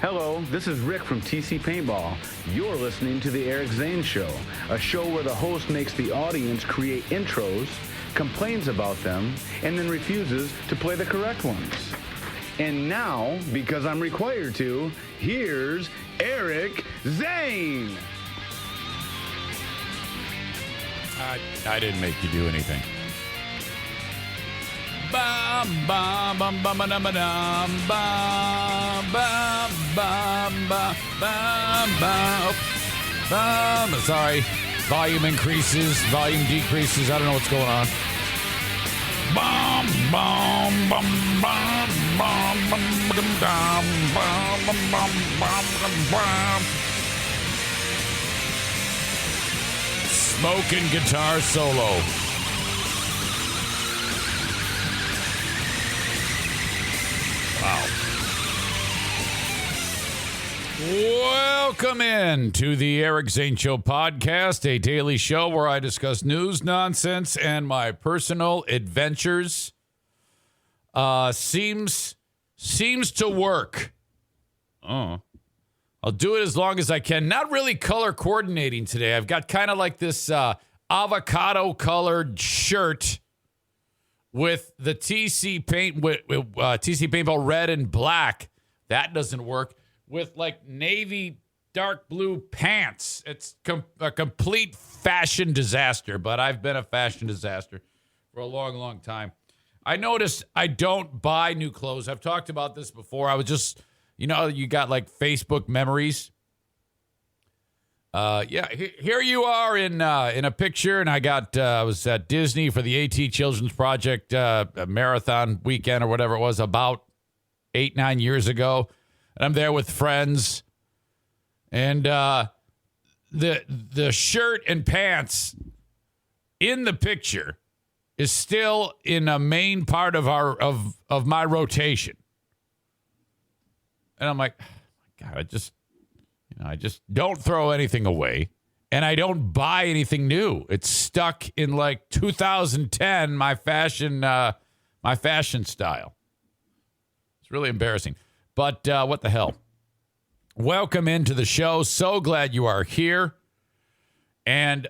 Hello, this is Rick from TC Paintball. You're listening to The Eric Zane Show, a show where the host makes the audience create intros, complains about them, and then refuses to play the correct ones. And now, because I'm required to, here's Eric Zane. I didn't make you do anything. Bum, bum, bum, bum, bum, bum, bum, bum, bum, bum, bum, bum. Sorry. Volume increases, volume decreases. I don't know what's going on. Bum, bum, bum, bum, bum, bum, bum, bum, bum, bum, bum. Smoking guitar solo. Wow. Welcome in to the Eric Zane Show podcast, a daily show where I discuss news, nonsense, and my personal adventures. Seems to work. I'll do it as long as I can. Not really color coordinating today. I've got kind of like this avocado colored shirt with the TC paint with TC paintball red and black. That doesn't work. With like navy dark blue pants. It's a complete fashion disaster, but I've been a fashion disaster for a long, long time. I notice I don't buy new clothes. I've talked about this before. I was just, you got like Facebook memories. Here you are in a picture, and I was at Disney for the AT Children's Project marathon weekend or whatever it was about 8-9 years ago. And I'm there with friends, and the shirt and pants in the picture is still in a main part of of my rotation. And I'm like, oh God, I just don't throw anything away, and I don't buy anything new. It's stuck in like 2010, my fashion style. It's really embarrassing. But what the hell? Welcome into the show. So glad you are here. And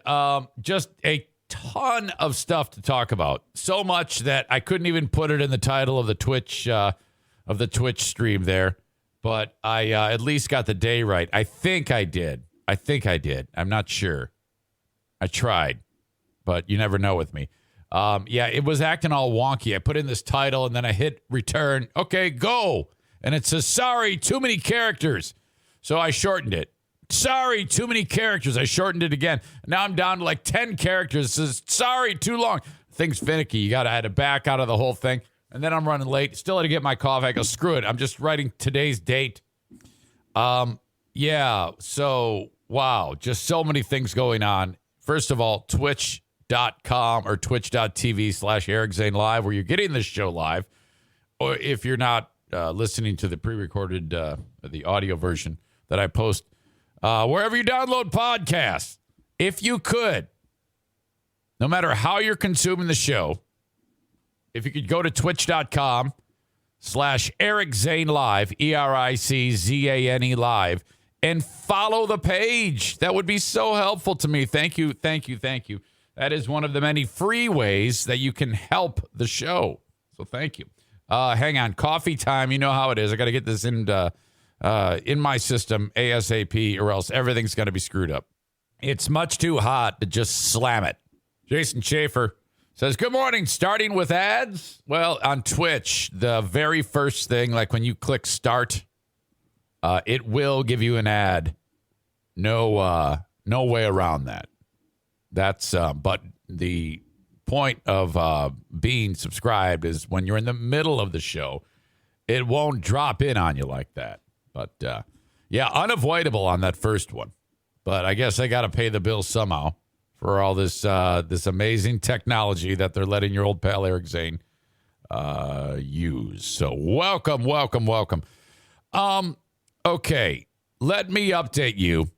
just a ton of stuff to talk about. So much that I couldn't even put it in the title of the Twitch stream there. But I at least got the day right. I think I did. I'm not sure. I tried. But you never know with me. It was acting all wonky. I put in this title and then I hit return. Okay, go. And it says, sorry, too many characters. So I shortened it. Sorry, too many characters. I shortened it again. Now I'm down to like 10 characters. It says, sorry, too long. Thing's finicky. I had to back out of the whole thing. And then I'm running late. Still had to get my coffee. I go, screw it. I'm just writing today's date. So, wow. Just so many things going on. First of all, twitch.com or twitch.tv/Eric Zane Live, where you're getting this show live. Or if you're not, listening to the pre-recorded, the audio version that I post wherever you download podcasts. If you could, no matter how you're consuming the show, if you could go to twitch.com/Eric Zane Live, ERICZANE Live, and follow the page. That would be so helpful to me. Thank you. That is one of the many free ways that you can help the show. So thank you. Hang on. Coffee time. You know how it is. I got to get this in my system ASAP or else everything's going to be screwed up. It's much too hot to just slam it. Jason Schaefer says, good morning. Starting with ads. Well, on Twitch, the very first thing, like when you click start, it will give you an ad. No way around that. That's, but the point of being subscribed is when you're in the middle of the show, it won't drop in on you like that. But unavoidable on that first one. But I guess I got to pay the bill somehow for all this amazing technology that they're letting your old pal Eric Zane use. So welcome. Okay, let me update you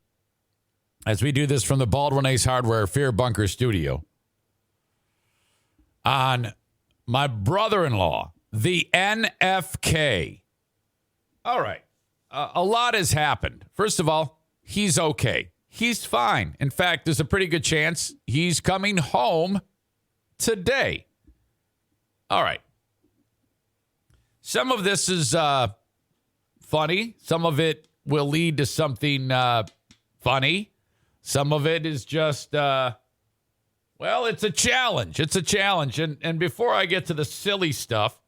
as we do this from the Baldwin Ace Hardware Fear Bunker Studio on my brother-in-law, the NFK. All right. a lot has happened. First of all, he's okay. He's fine. In fact, there's a pretty good chance he's coming home today. All right. Some of this is funny. Some of it will lead to something funny. Some of it is just, well, it's a challenge. It's a challenge. And before I get to the silly stuff,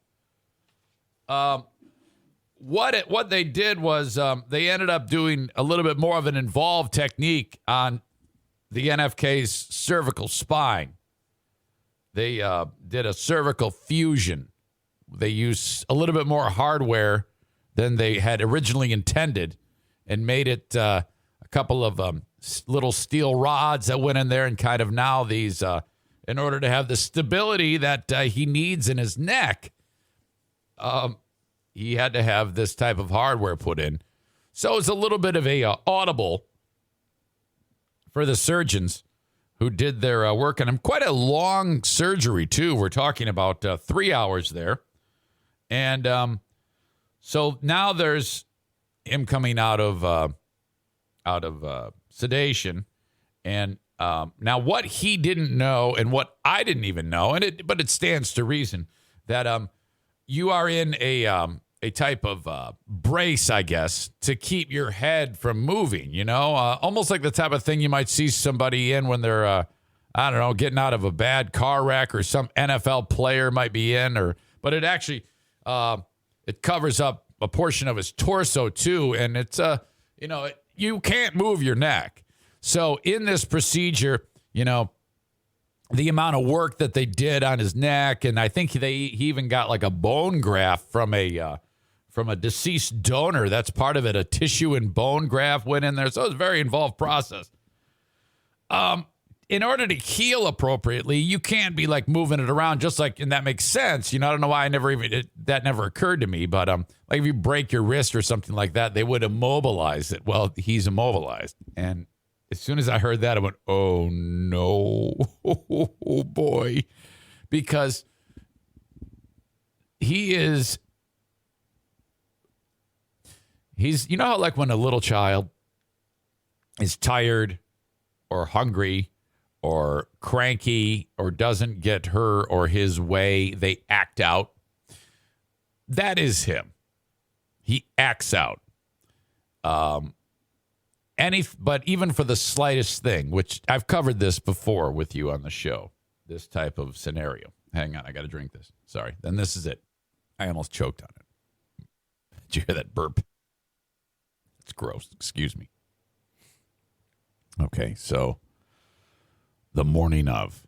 what they did was they ended up doing a little bit more of an involved technique on the NFK's cervical spine. They did a cervical fusion. They used a little bit more hardware than they had originally intended and made it a couple of little steel rods that went in there and kind of now these, in order to have the stability that he needs in his neck, he had to have this type of hardware put in. So it's a little bit of a audible for the surgeons who did their work on him. Quite a long surgery, too. We're talking about 3 hours there. And so now there's him coming out of sedation. And now what he didn't know and what I didn't even know, but it stands to reason that you are in a type of brace, I guess, to keep your head from moving, almost like the type of thing you might see somebody in when they're, I don't know, getting out of a bad car wreck or some NFL player might be in, but it actually, it covers up a portion of his torso too. And it's, you can't move your neck. So in this procedure, the amount of work that they did on his neck, and I think he even got like a bone graft from a deceased donor. That's part of it. A tissue and bone graft went in there. So it was a very involved process. In order to heal appropriately, you can't be like moving it around and that makes sense. I don't know why that never occurred to me, but like if you break your wrist or something like that, they would immobilize it. Well, he's immobilized. And as soon as I heard that, I went, oh no, oh boy, because he's, how like when a little child is tired or hungry or cranky or doesn't get her or his way, they act out. That is him. He acts out. But even for the slightest thing, which I've covered this before with you on the show, this type of scenario. Hang on, I got to drink this. Sorry. Then this is it. I almost choked on it. Did you hear that burp? It's gross. Excuse me. Okay, so the morning of,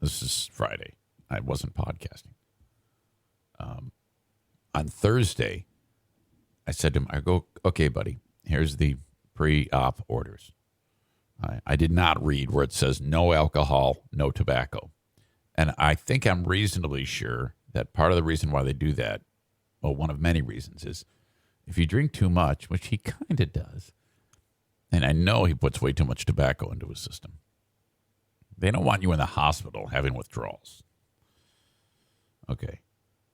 this is Friday. I wasn't podcasting. On Thursday, I said to him, I go, okay, buddy, here's the pre-op orders. I did not read where it says no alcohol, no tobacco. And I think I'm reasonably sure that part of the reason why they do that, well, one of many reasons, is if you drink too much, which he kind of does, and I know he puts way too much tobacco into his system, they don't want you in the hospital having withdrawals. Okay.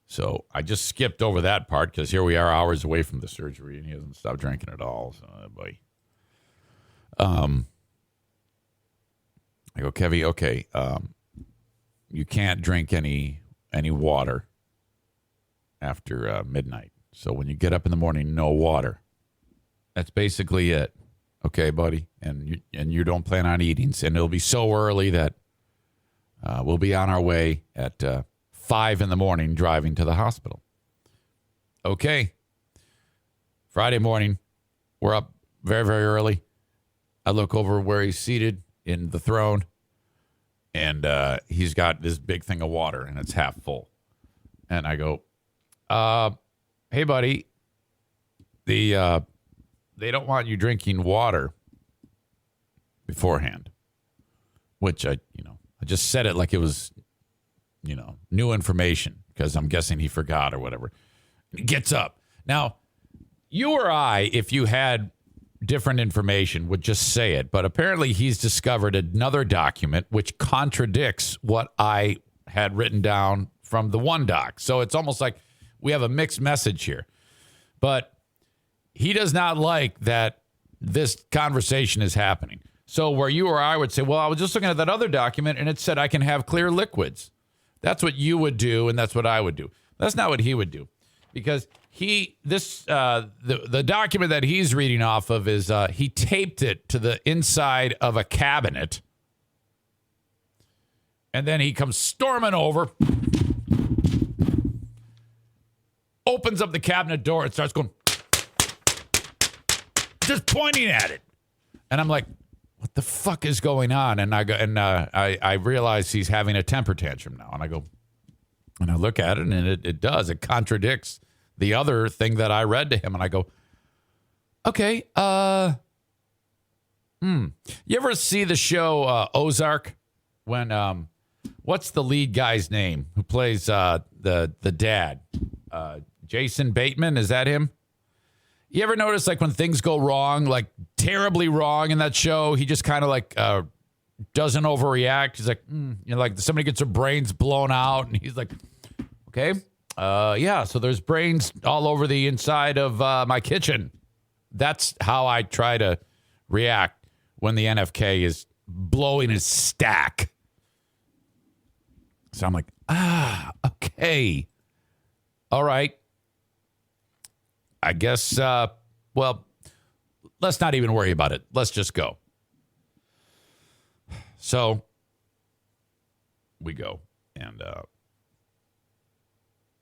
So I just skipped over that part because here we are hours away from the surgery and he hasn't stopped drinking at all. So, boy. I go, Kevy, okay, you can't drink any water after midnight. So when you get up in the morning, no water. That's basically it. Okay, buddy? And you don't plan on eating. And it'll be so early that we'll be on our way at 5 in the morning driving to the hospital. Okay. Friday morning, we're up very, very early. I look over where he's seated in the throne, and he's got this big thing of water, and it's half full. And I go, hey, buddy, they don't want you drinking water beforehand, which I just said it like it was, new information because I'm guessing he forgot or whatever. He gets up. Now, you or I, if you had different information, would just say it. But apparently he's discovered another document which contradicts what I had written down from the one doc. So it's almost like we have a mixed message here. But he does not like that this conversation is happening. So where you or I would say, well, I was just looking at that other document and it said I can have clear liquids. That's what you would do, and that's what I would do. That's not what he would do, because the document that he's reading off of is he taped it to the inside of a cabinet, and then he comes storming over, opens up the cabinet door, and starts going, just pointing at it, and I'm like, what the fuck is going on? And I realize he's having a temper tantrum now. And I go, and I look at it, and it does. It contradicts the other thing that I read to him. And I go, okay, you ever see the show Ozark? When what's the lead guy's name who plays the dad? Jason Bateman, is that him? You ever notice, like, when things go wrong, like terribly wrong in that show, he just kind of like doesn't overreact. He's like, like somebody gets their brains blown out, and he's like, okay, yeah, so there's brains all over the inside of my kitchen. That's how I try to react when the NFK is blowing his stack. So I'm like, okay, all right. I guess, well, let's not even worry about it. Let's just go. So we go. And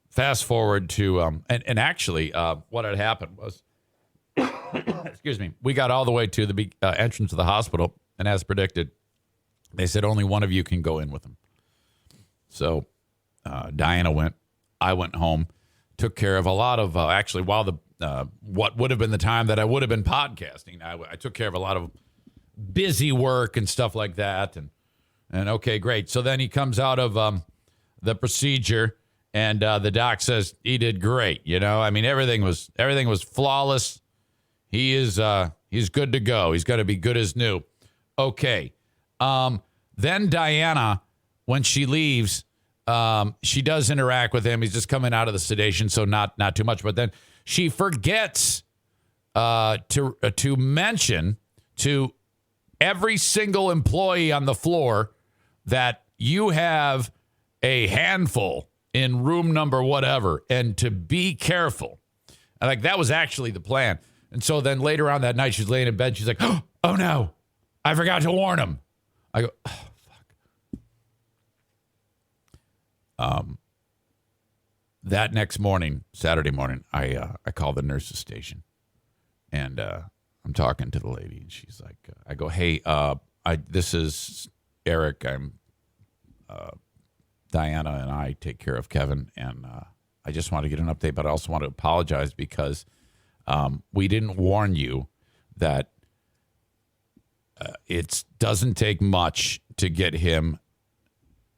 fast forward to, and actually, what had happened was, excuse me, we got all the way to the entrance of the hospital. And as predicted, they said only one of you can go in with them. So Diana went. I went home. Took care of a lot of, actually, while the what would have been the time that I would have been podcasting, I took care of a lot of busy work and stuff like that. And okay, great. So then he comes out of the procedure, and the doc says he did great. You know, I mean, everything was flawless. He's good to go. He's going to be good as new. Okay. Then Diana, when she leaves, she does interact with him. He's just coming out of the sedation, so not too much. But then she forgets to mention to every single employee on the floor that you have a handful in room number whatever, and to be careful. And like, that was actually the plan. And so then later on that night, she's laying in bed. She's like, oh no, I forgot to warn him. I go, oh, fuck. That next morning, Saturday morning, I call the nurse's station, and I'm talking to the lady, and she's like, I go, hey, this is Eric. I'm Diana, and I take care of Kevin, and I just want to get an update, but I also want to apologize because we didn't warn you that it doesn't take much to get him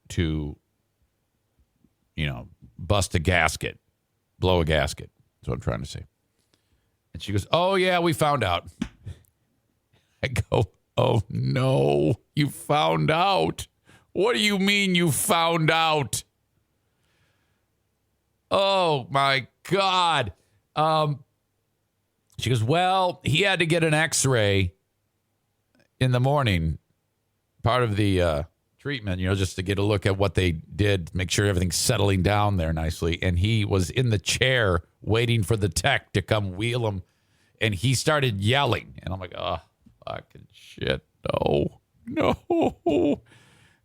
to, bust a gasket, blow a gasket. That's what I'm trying to say. And she goes, oh, yeah, we found out. I go, oh, no, you found out. What do you mean you found out? Oh, my God. She goes, well, he had to get an x-ray in the morning, part of the treatment, just to get a look at what they did, make sure everything's settling down there nicely. And he was in the chair waiting for the tech to come wheel him, and he started yelling. And I'm like, oh, fucking shit, no.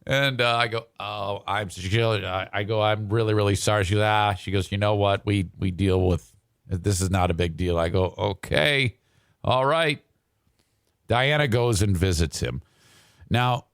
And I go, oh, I'm really, really sorry. She goes, you know what? We deal with, this is not a big deal. I go, okay, all right. Diana goes and visits him. Now,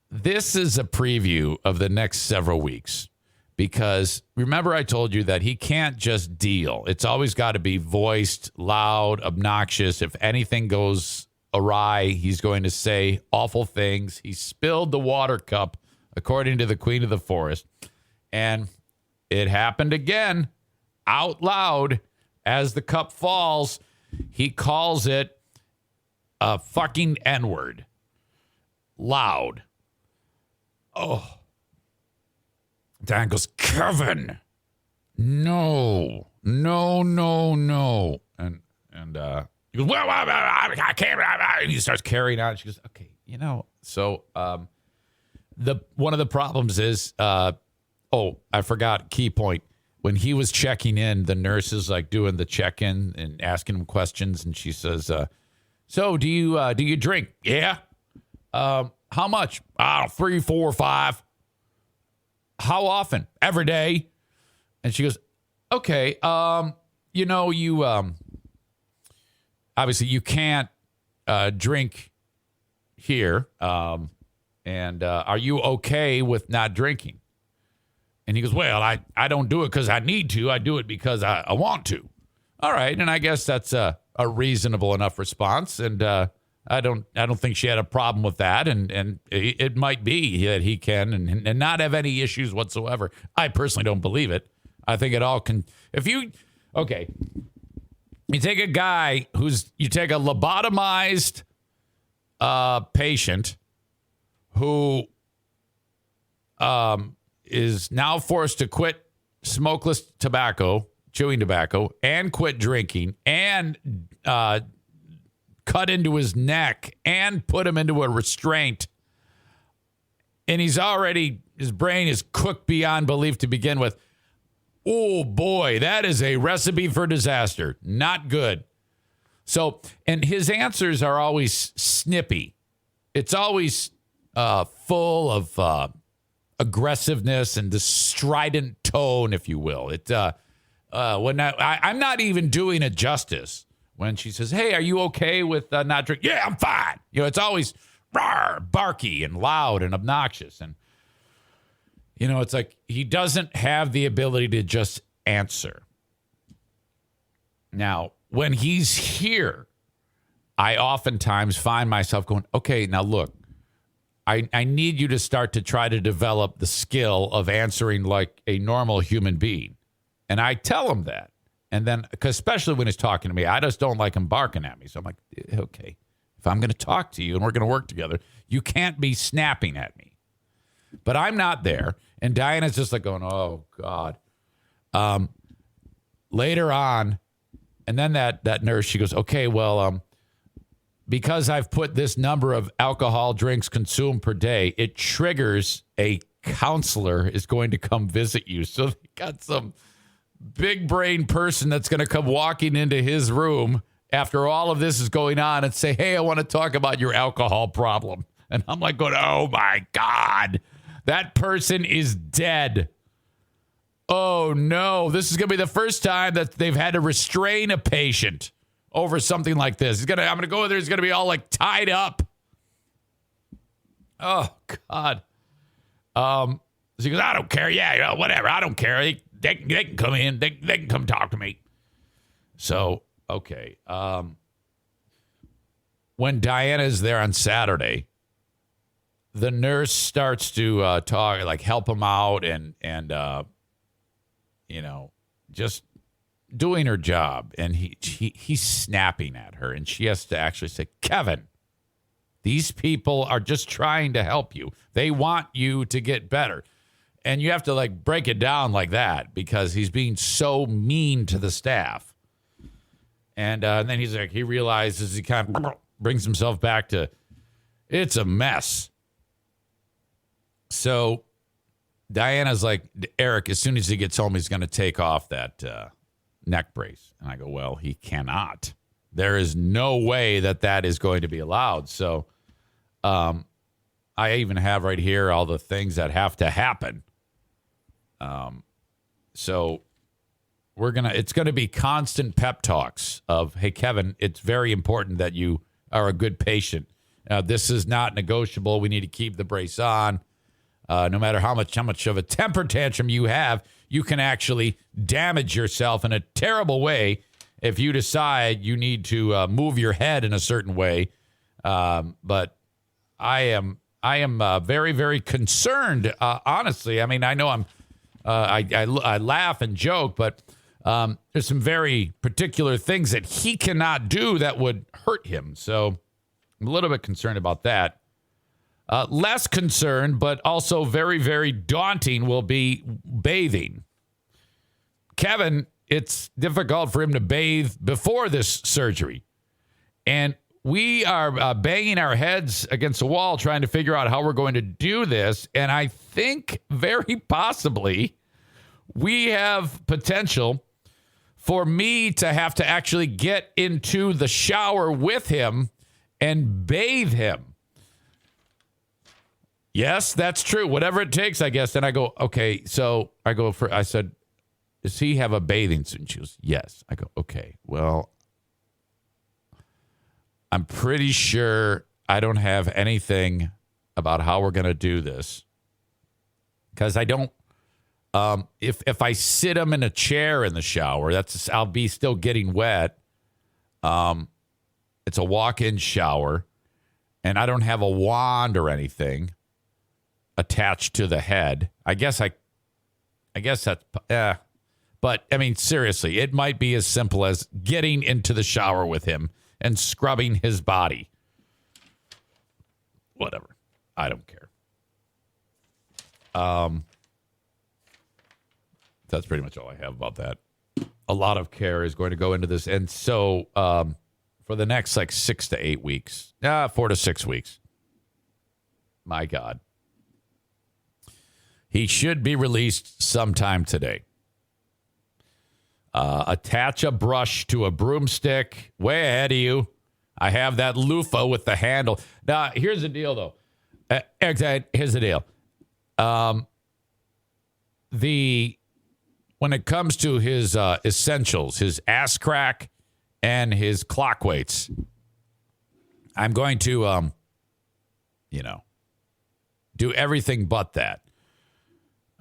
this is a preview of the next several weeks, because remember I told you that he can't just deal. It's always got to be voiced, loud, obnoxious. If anything goes awry, he's going to say awful things. He spilled the water cup, according to the Queen of the Forest. And it happened again, out loud, as the cup falls. He calls it a fucking N-word. Loud. Oh. Dan goes, Kevin, no. And And he goes, well, I can't. And he starts carrying on. She goes, okay, So one of the problems is, I forgot, key point. When he was checking in, the nurse is like doing the check-in and asking him questions. And she says, so do you drink? Yeah. How much? 3, 4, 5. How often? Every day. And she goes, okay. You obviously you can't drink here. And are you okay with not drinking? And he goes, well, I don't do it because I need to. I do it because I want to. All right. And I guess that's a reasonable enough response. And I don't think she had a problem with that. And it might be that he can and not have any issues whatsoever. I personally don't believe it. I think it all can. You take a guy you take a lobotomized patient who is now forced to quit smokeless tobacco, chewing tobacco, and quit drinking, and cut into his neck, and put him into a restraint. And his brain is cooked beyond belief to begin with. Oh, boy, that is a recipe for disaster. Not good. So, and his answers are always snippy. It's always full of aggressiveness and the strident tone, if you will. I'm not even doing it justice when she says, hey, are you okay with not drinking? Yeah, I'm fine. It's always barky and loud and obnoxious. And, it's like he doesn't have the ability to just answer. Now, when he's here, I oftentimes find myself going, okay, now look, I need you to start to try to develop the skill of answering like a normal human being. And I tell him that. And then, because especially when he's talking to me, I just don't like him barking at me. So I'm like, okay, if I'm going to talk to you and we're going to work together, you can't be snapping at me. But I'm not there. And Diana's just like going, oh, God. Later on, and then that nurse, she goes, okay, well, because I've put this number of alcohol drinks consumed per day, it triggers a counselor is going to come visit you. So they got some big brain person that's going to come walking into his room after all of this is going on and say, hey, I want to talk about your alcohol problem. And I'm like going, oh, my God, that person is dead. Oh, no, this is going to be the first time that they've had to restrain a patient over something like this. I'm going to go in there. He's going to be all like tied up. Oh, God. So he goes, I don't care. Yeah, whatever. I don't care. They can come in. They can come talk to me. So, okay. When Diana's there on Saturday, the nurse starts to talk, like help him out and just doing her job. And he's snapping at her. And she has to actually say, Kevin, these people are just trying to help you. They want you to get better. And you have to like break it down like that because he's being so mean to the staff. And then he's like, he realizes he kind of brings himself back to, it's a mess. So Diana's like, Eric, as soon as he gets home, he's going to take off that neck brace. And I go, well, he cannot. There is no way that is going to be allowed. So I even have right here all the things that have to happen. So it's going to be constant pep talks of, hey, Kevin, it's very important that you are a good patient. This is not negotiable. We need to keep the brace on. No matter how much of a temper tantrum you have, you can actually damage yourself in a terrible way if you decide you need to move your head in a certain way. But I am very, very concerned. Honestly, I mean, I know I laugh and joke, but there's some very particular things that he cannot do that would hurt him. So I'm a little bit concerned about that. Less concerned, but also very, very daunting will be bathing. Kevin it's difficult for him to bathe before this surgery. And we are banging our heads against the wall trying to figure out how we're going to do this. And I think very possibly we have potential for me to have to actually get into the shower with him and bathe him. Yes, that's true. Whatever it takes, I guess. And I go, okay. So I said, does he have a bathing suit? And she goes, yes. I go, okay, well, I'm pretty sure I don't have anything about how we're going to do this. Because I don't, if I sit him in a chair in the shower, I'll be still getting wet. It's a walk-in shower, and I don't have a wand or anything attached to the head. I guess that's, but I mean, seriously, it might be as simple as getting into the shower with him and scrubbing his body. Whatever. I don't care. That's pretty much all I have about that. A lot of care is going to go into this. And so for the next 6 to 8 weeks, 4 to 6 weeks, my God, he should be released sometime today. Attach a brush to a broomstick. Way ahead of you. I have that loofah with the handle. Now, here's the deal, though. Here's the deal. When it comes to his essentials, his ass crack and his clock weights, I'm going to, do everything but that.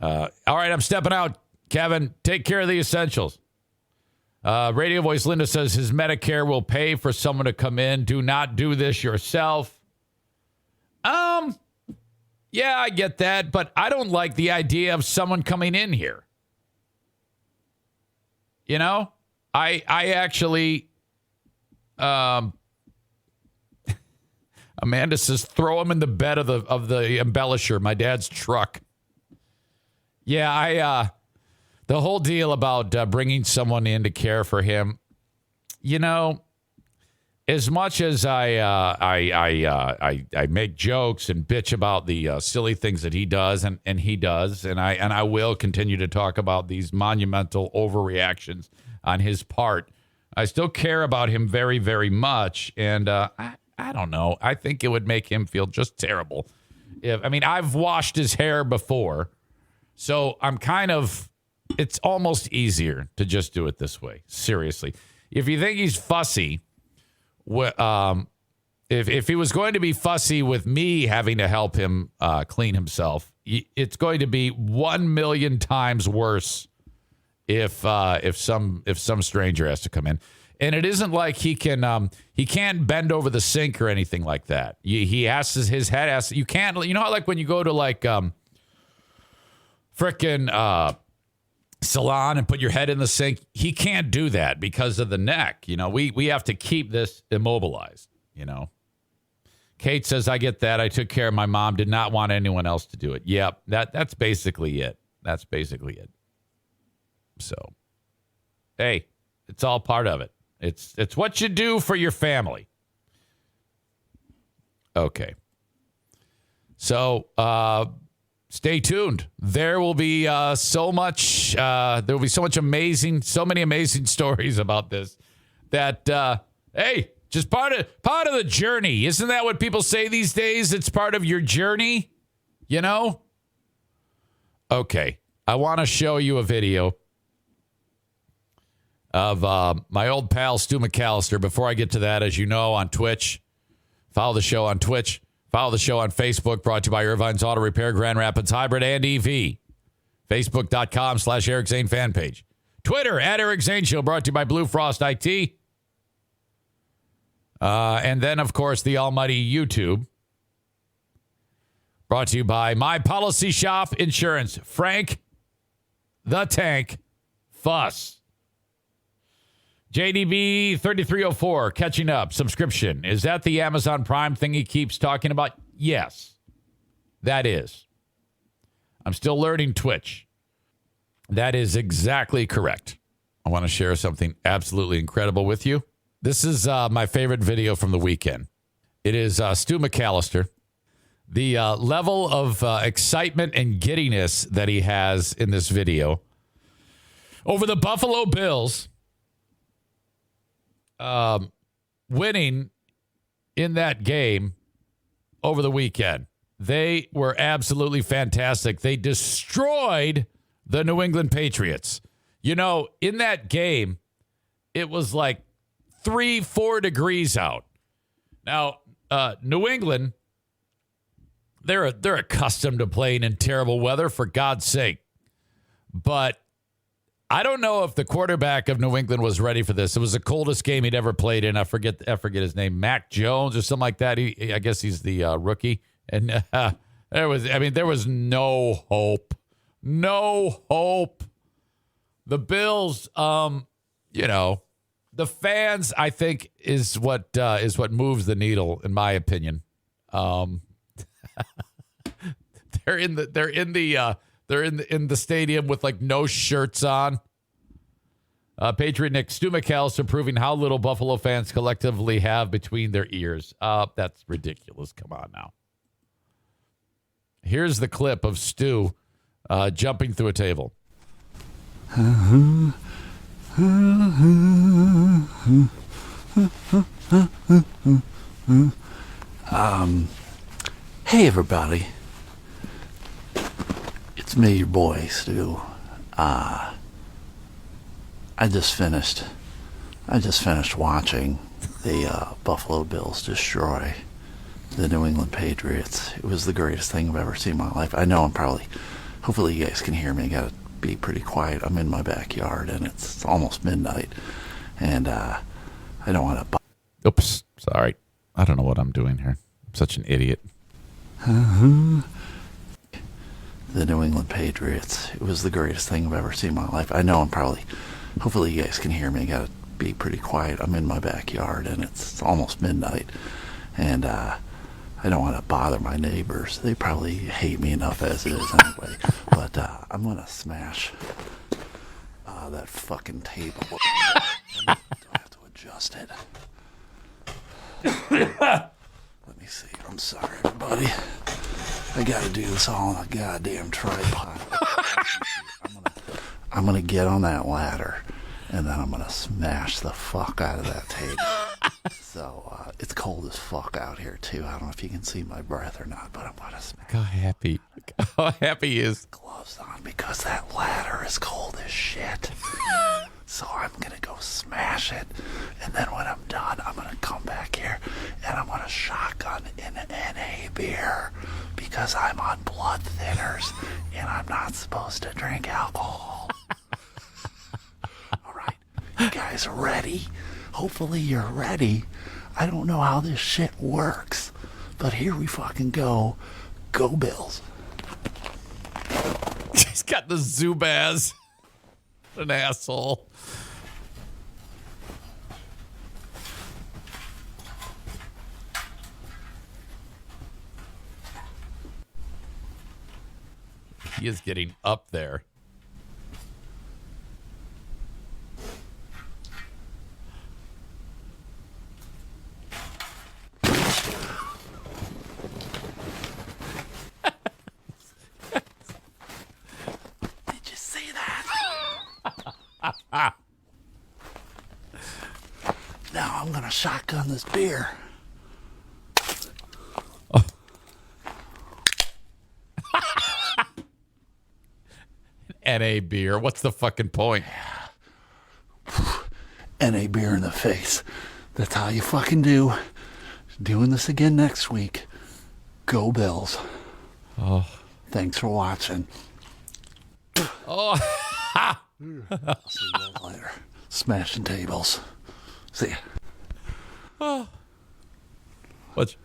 All right, I'm stepping out. Kevin, take care of the essentials. Radio voice Linda says his Medicare will pay for someone to come in. Do not do this yourself. Yeah, I get that, but I don't like the idea of someone coming in here. You know, I actually, Amanda says, throw him in the bed of the embellisher, my dad's truck. Yeah, the whole deal about bringing someone in to care for him, as much as I make jokes and bitch about the silly things that he does, and he does, and I will continue to talk about these monumental overreactions on his part, I still care about him very, very much, and I don't know. I think it would make him feel just terrible. I've washed his hair before, so it's almost easier to just do it this way. Seriously. If you think he's fussy, if he was going to be fussy with me having to help him clean himself, it's going to be 1 million times worse if some stranger has to come in. And it isn't like he can't bend over the sink or anything like that. His head has, you can't, how like when you go to frickin' salon and put your head in the sink, he can't do that because of the neck. We have to keep this immobilized. Kate says, I get that. I took care of my mom. Did not want anyone else to do it. Yep. That's basically it. So, hey, it's all part of it. It's what you do for your family. Okay. So, stay tuned. There will be so many amazing stories about this that, hey, just part of the journey. Isn't that what people say these days? It's part of your journey, Okay. I want to show you a video of my old pal Stu McAllister. Before I get to that, as you know, on Twitch, follow the show on Twitch. Follow the show on Facebook, brought to you by Irvine's Auto Repair, Grand Rapids Hybrid and EV. Facebook.com/Eric Zane fan page. Twitter, @Eric Zane Show, brought to you by Blue Frost IT. And then, of course, the almighty YouTube, brought to you by My Policy Shop Insurance. Frank the Tank Fuss. JDB 3304, catching up, subscription. Is that the Amazon Prime thing he keeps talking about? Yes, that is. I'm still learning Twitch. That is exactly correct. I want to share something absolutely incredible with you. This is my favorite video from the weekend. It is Stu McAllister. The level of excitement and giddiness that he has in this video over the Buffalo Bills winning in that game over the weekend. They were absolutely fantastic. They destroyed the New England Patriots. You know, in that game, it was like 3-4 degrees out. Now, New England, they're accustomed to playing in terrible weather, for God's sake. But I don't know if the quarterback of New England was ready for this. It was the coldest game he'd ever played in. I forget his name, Mac Jones or something like that. I guess he's the rookie. And there was no hope. No hope. The Bills, the fans, I think, is what moves the needle, in my opinion. They're in the stadium with like no shirts on. Patriot Nick, Stu McAllister proving how little Buffalo fans collectively have between their ears. That's ridiculous. Come on now. Here's the clip of Stu jumping through a table. Hey everybody, it's me, your boy Stu. I just finished watching the Buffalo Bills destroy the New England Patriots. It was the greatest thing I've ever seen in my life. I know hopefully you guys can hear me. I gotta be pretty quiet. I'm in my backyard and it's almost midnight, and I don't want to. Oops, sorry. I don't know what I'm doing here. I'm such an idiot. The New England Patriots. It was the greatest thing I've ever seen in my life. I know hopefully you guys can hear me. I gotta be pretty quiet. I'm in my backyard and it's almost midnight, and I don't want to bother my neighbors. They probably hate me enough as it is anyway. But I'm gonna smash that fucking table. Do I have to adjust it? Let me see. I'm sorry, everybody. I gotta do this all on a goddamn tripod. I'm gonna get on that ladder, and then I'm gonna smash the fuck out of that table. So it's cold as fuck out here too. I don't know if you can see my breath or not, but I'm gonna smash. How happy he is. Gloves on because that ladder is cold as shit. So I'm gonna go smash it, and then when I'm done, I'm gonna come back here and I'm gonna shotgun an NA beer because I'm on blood thinners and I'm not supposed to drink alcohol. All right, you guys ready? Hopefully you're ready. I don't know how this shit works, but here we fucking go. Go Bills. He's got the Zubaz. An asshole. He is getting up there. Now I'm gonna shotgun this beer. Oh. NA beer. What's the fucking point? NA beer in the face. That's how you fucking do. Doing this again next week. Go Bills. Oh. Thanks for watching. Oh. I'll see you guys later. Smashing tables. See ya. Oh. What?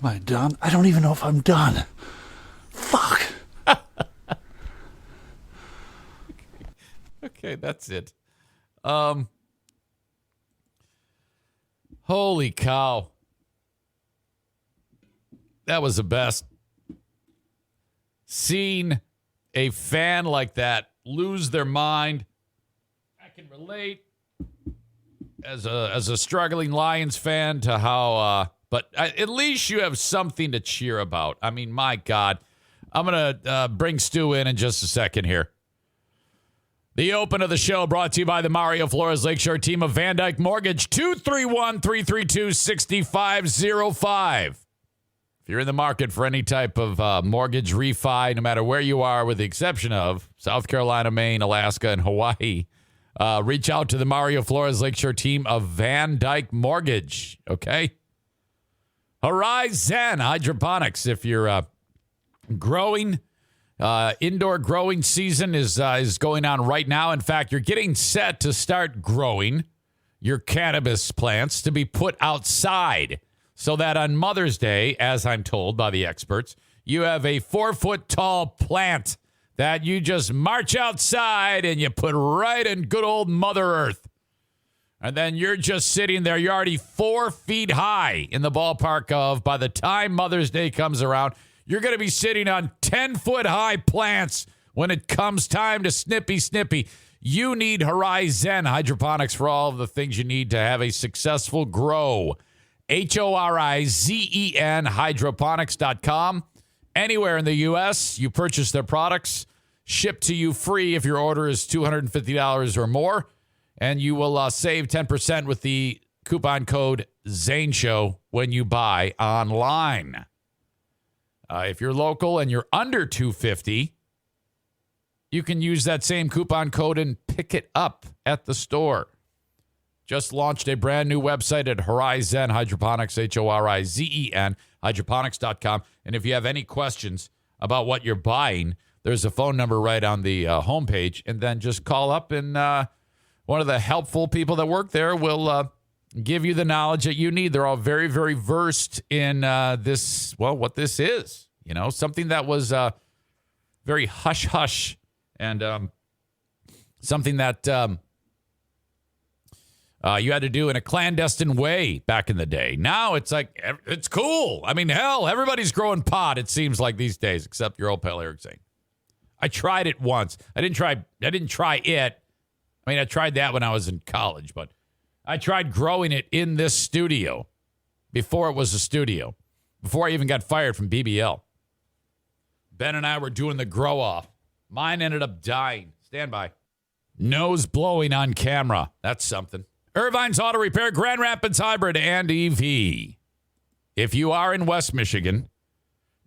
Am I done? I don't even know if I'm done. Fuck. Okay, that's it. Holy cow. That was the best. Seeing a fan like that lose their mind. I can relate as a struggling Lions fan to how, but at least you have something to cheer about. I mean, my God. I'm going to bring Stu in just a second here. The open of the show brought to you by the Mario Flores Lakeshore team of Van Dyke Mortgage, 231-332-6505. If you're in the market for any type of mortgage refi, no matter where you are, with the exception of South Carolina, Maine, Alaska, and Hawaii, reach out to the Mario Flores Lakeshore team of Van Dyke Mortgage, okay? Horizon Hydroponics, if you're growing, indoor growing season is going on right now. In fact, you're getting set to start growing your cannabis plants to be put outside so that on Mother's Day, as I'm told by the experts, you have a 4-foot tall plant that you just march outside and you put right in good old Mother Earth. And then you're just sitting there. You're already 4 feet high in the ballpark of, by the time Mother's Day comes around, you're going to be sitting on 10-foot-high plants when it comes time to snippy. You need Horizon Hydroponics for all of the things you need to have a successful grow. Horizen, hydroponics.com. Anywhere in the U.S., you purchase their products, shipped to you free if your order is $250 or more, and you will save 10% with the coupon code ZaneShow when you buy online. If you're local and you're under $250, you can use that same coupon code and pick it up at the store. Just launched a brand new website at Horizon Hydroponics, Horizen, hydroponics.com. And if you have any questions about what you're buying, there's a phone number right on the homepage. And then just call up and one of the helpful people that work there will give you the knowledge that you need. They're all very, very versed in this, well, what this is. You know, something that was very hush-hush and something that you had to do in a clandestine way back in the day. Now it's like, it's cool. I mean, hell, everybody's growing pot, it seems like these days, except your old pal Eric Zane. I tried it once. I didn't try it. I mean, I tried that when I was in college, but I tried growing it in this studio before it was a studio, before I even got fired from BBL. Ben and I were doing the grow off. Mine ended up dying. Stand by. Nose blowing on camera. That's something. Irvine's Auto Repair, Grand Rapids Hybrid, and EV. If you are in West Michigan,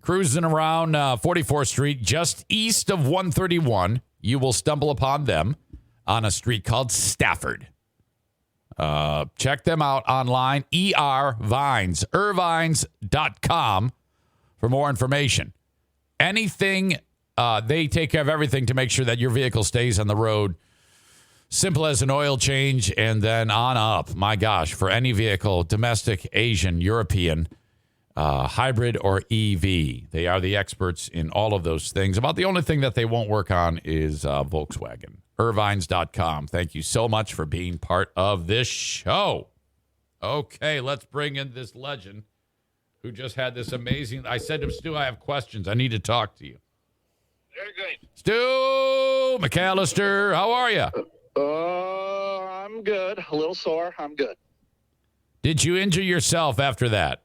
cruising around 44th Street, just east of 131, you will stumble upon them on a street called Stafford. Check them out online, irvines.com for more information. Anything, they take care of everything to make sure that your vehicle stays on the road. Simple as an oil change and then on up. My gosh, for any vehicle, domestic, Asian, European, hybrid, or EV. They are the experts in all of those things. About the only thing that they won't work on is Volkswagen. Irvines.com. Thank you so much for being part of this show. Okay, let's bring in this legend who just had this amazing... I said to him, Stu, I have questions. I need to talk to you. Very good. Stu McAllister, how are you? I'm good. A little sore. I'm good. Did you injure yourself after that?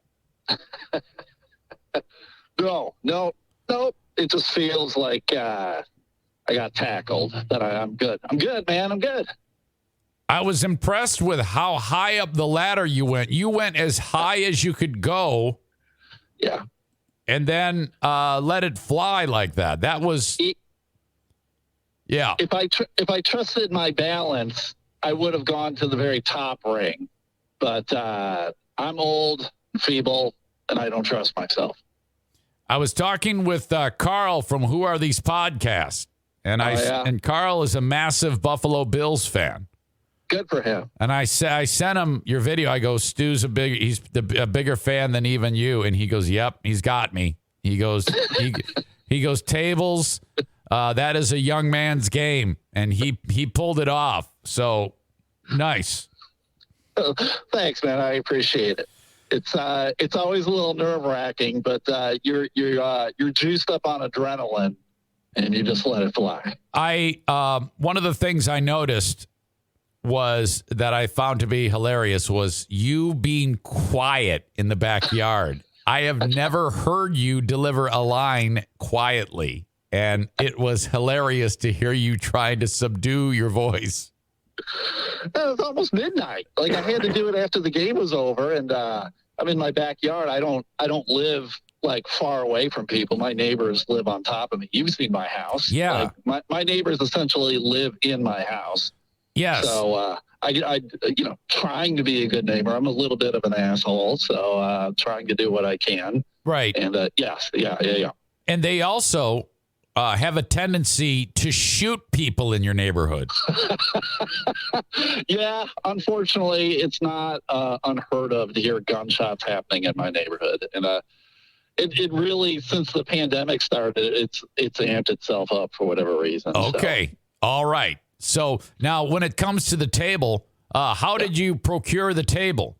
No. It just feels like I got tackled. But I'm good. I'm good, man. I'm good. I was impressed with how high up the ladder you went. You went as high as you could go. Yeah. And then let it fly like that. That was... Yeah. If I trusted my balance, I would have gone to the very top ring. But I'm old, feeble, and I don't trust myself. I was talking with Carl from Who Are These Podcasts, and and Carl is a massive Buffalo Bills fan. Good for him. And I sent him your video. I go, Stu's a bigger fan than even you, and he goes, "Yep, he's got me." He goes, he goes, tables. That is a young man's game, and he pulled it off. So nice. Thanks, man. I appreciate it. It's always a little nerve-wracking, but you're juiced up on adrenaline, and you just let it fly. One of the things I noticed was that I found to be hilarious was you being quiet in the backyard. I have never heard you deliver a line quietly, and it was hilarious to hear you trying to subdue your voice. It was almost midnight. Like I had to do it after the game was over, and I'm in my backyard. I don't live like far away from people. My neighbors live on top of me. You've seen my house. Yeah. Like, my neighbors essentially live in my house. Yes. So I trying to be a good neighbor. I'm a little bit of an asshole, so trying to do what I can. Right. And yes, yeah. And they also have a tendency to shoot people in your neighborhood. Yeah, unfortunately, it's not unheard of to hear gunshots happening in my neighborhood, and it really, since the pandemic started, it's amped itself up for whatever reason. Okay, so. All right. So now, when it comes to the table, how did you procure the table?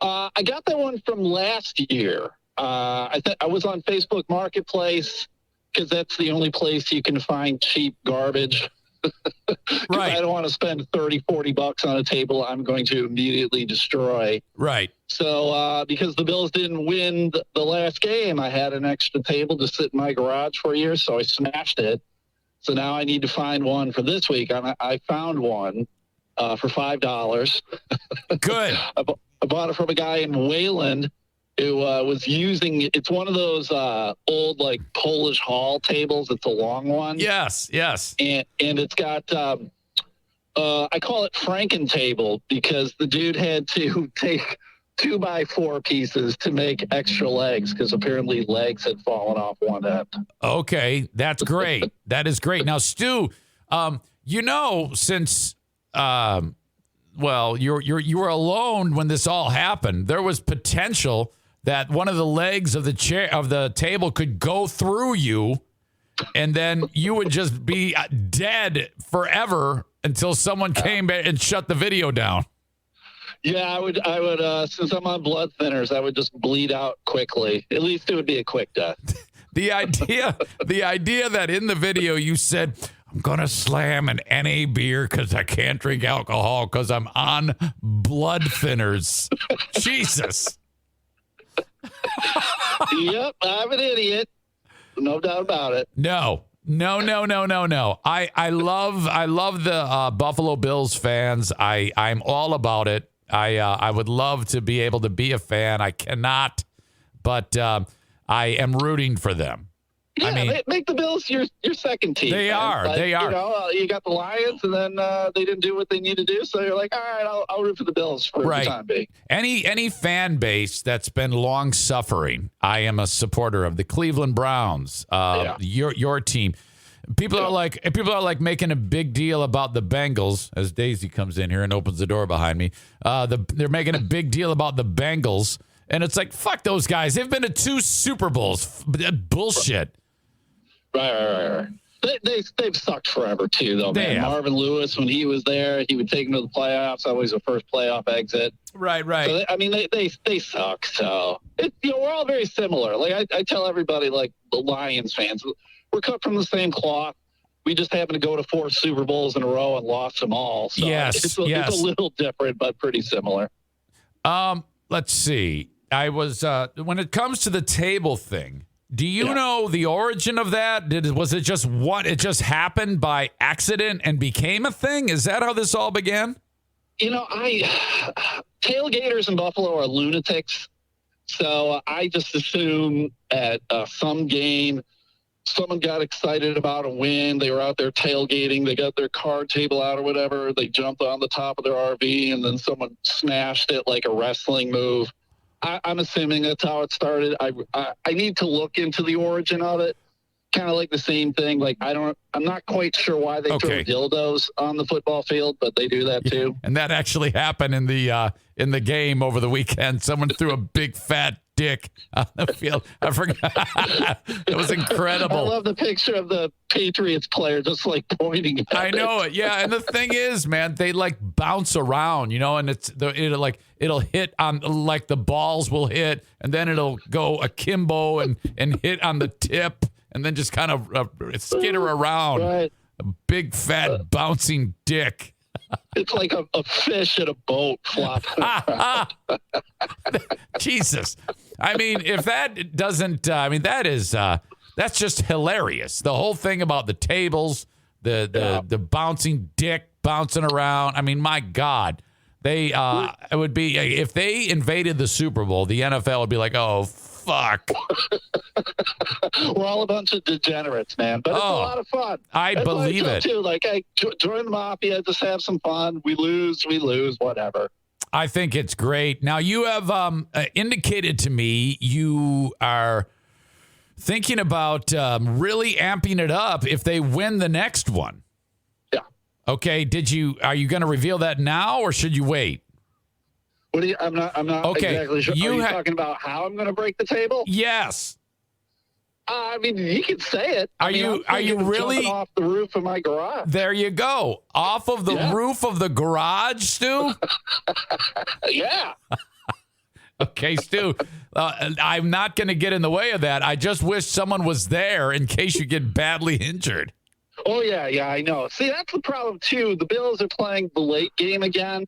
I got that one from last year. I was on Facebook Marketplace, because that's the only place you can find cheap garbage. Right. I don't want to spend $30-$40 on a table I'm going to immediately destroy. Right. So because the Bills didn't win the last game, I had an extra table to sit in my garage for a year, so I smashed it. So now I need to find one for this week. I found one for $5. Good. I bought it from a guy in Wayland who was using, it's one of those old like Polish hall tables. It's a long one. Yes. And it's got, I call it Franken table, because the dude had to take 2x4 pieces to make extra legs, because apparently legs had fallen off one end. Okay, that's great. That is great. Now, Stu, since you were alone when this all happened, there was potential that one of the legs of the table could go through you, and then you would just be dead forever until someone came and shut the video down. Yeah, I would. Since I'm on blood thinners, I would just bleed out quickly. At least it would be a quick death. The idea that in the video you said, I'm going to slam an NA beer because I can't drink alcohol because I'm on blood thinners. Jesus. Yep, I'm an idiot. No doubt about it. No. I love the Buffalo Bills fans. I'm all about it. I would love to be able to be a fan. I cannot, but I am rooting for them. Yeah, I mean, make the Bills your second team. They are. Like, they are. You got the Lions, and then they didn't do what they need to do. So you're like, all right, I'll root for the Bills for the time being. Any fan base that's been long suffering, I am a supporter of the Cleveland Browns. Your team. People are like making a big deal about the Bengals as Daisy comes in here and opens the door behind me. They're making a big deal about the Bengals, and it's like, fuck those guys. They've been to 2 Super Bowls. Bullshit. Right. They've sucked forever too, though. Man, Marvin Lewis, when he was there, he would take them to the playoffs. Always the first playoff exit. Right. So they suck. So we're all very similar. Like I tell everybody, like the Lions fans, we're cut from the same cloth. We just happen to go to 4 Super Bowls in a row and lost them all. So it's a little different, but pretty similar. Let's see. I was when it comes to the table thing. Do you know the origin of that? Was it just it just happened by accident and became a thing? Is that how this all began? Tailgaters in Buffalo are lunatics. So I just assume at some game, someone got excited about a win. They were out there tailgating. They got their card table out or whatever. They jumped on the top of their RV, and then someone smashed it like a wrestling move. I'm assuming that's how it started. I need to look into the origin of it. Kind of like the same thing. Like I'm not quite sure why they throw dildos on the football field, but they do that too. And that actually happened in the game over the weekend. Someone threw a big fat dick on the field. I forgot. It was incredible. I love the picture of the Patriots player just like pointing at I know it. Yeah. And the thing is, man, they like bounce around, and it'll hit on, like, the balls will hit, and then it'll go akimbo and hit on the tip, and then just kind of skitter around. Right. A big fat bouncing dick. It's like a fish in a boat flopping around. Jesus. I mean, if that doesn't, that is, that's just hilarious. The whole thing about the tables, the bouncing dick bouncing around. I mean, my God. It would be, if they invaded the Super Bowl, the NFL would be like, oh, fuck. We're all a bunch of degenerates, man. But it's a lot of fun. I believe it. Too. Like, hey, join the Mafia, just have some fun. We lose, whatever. I think it's great. Now, you have indicated to me you are thinking about really amping it up if they win the next one. Yeah. Okay. Are you going to reveal that now or should you wait? I'm not exactly sure. Are you talking about how I'm going to break the table? Yes. I mean, you can say it. Are you really off the roof of my garage? There you go. Off of the roof of the garage, Stu? Yeah. Okay, Stu. I'm not going to get in the way of that. I just wish someone was there in case you get badly injured. Oh, yeah, I know. See, that's the problem, too. The Bills are playing the late game again.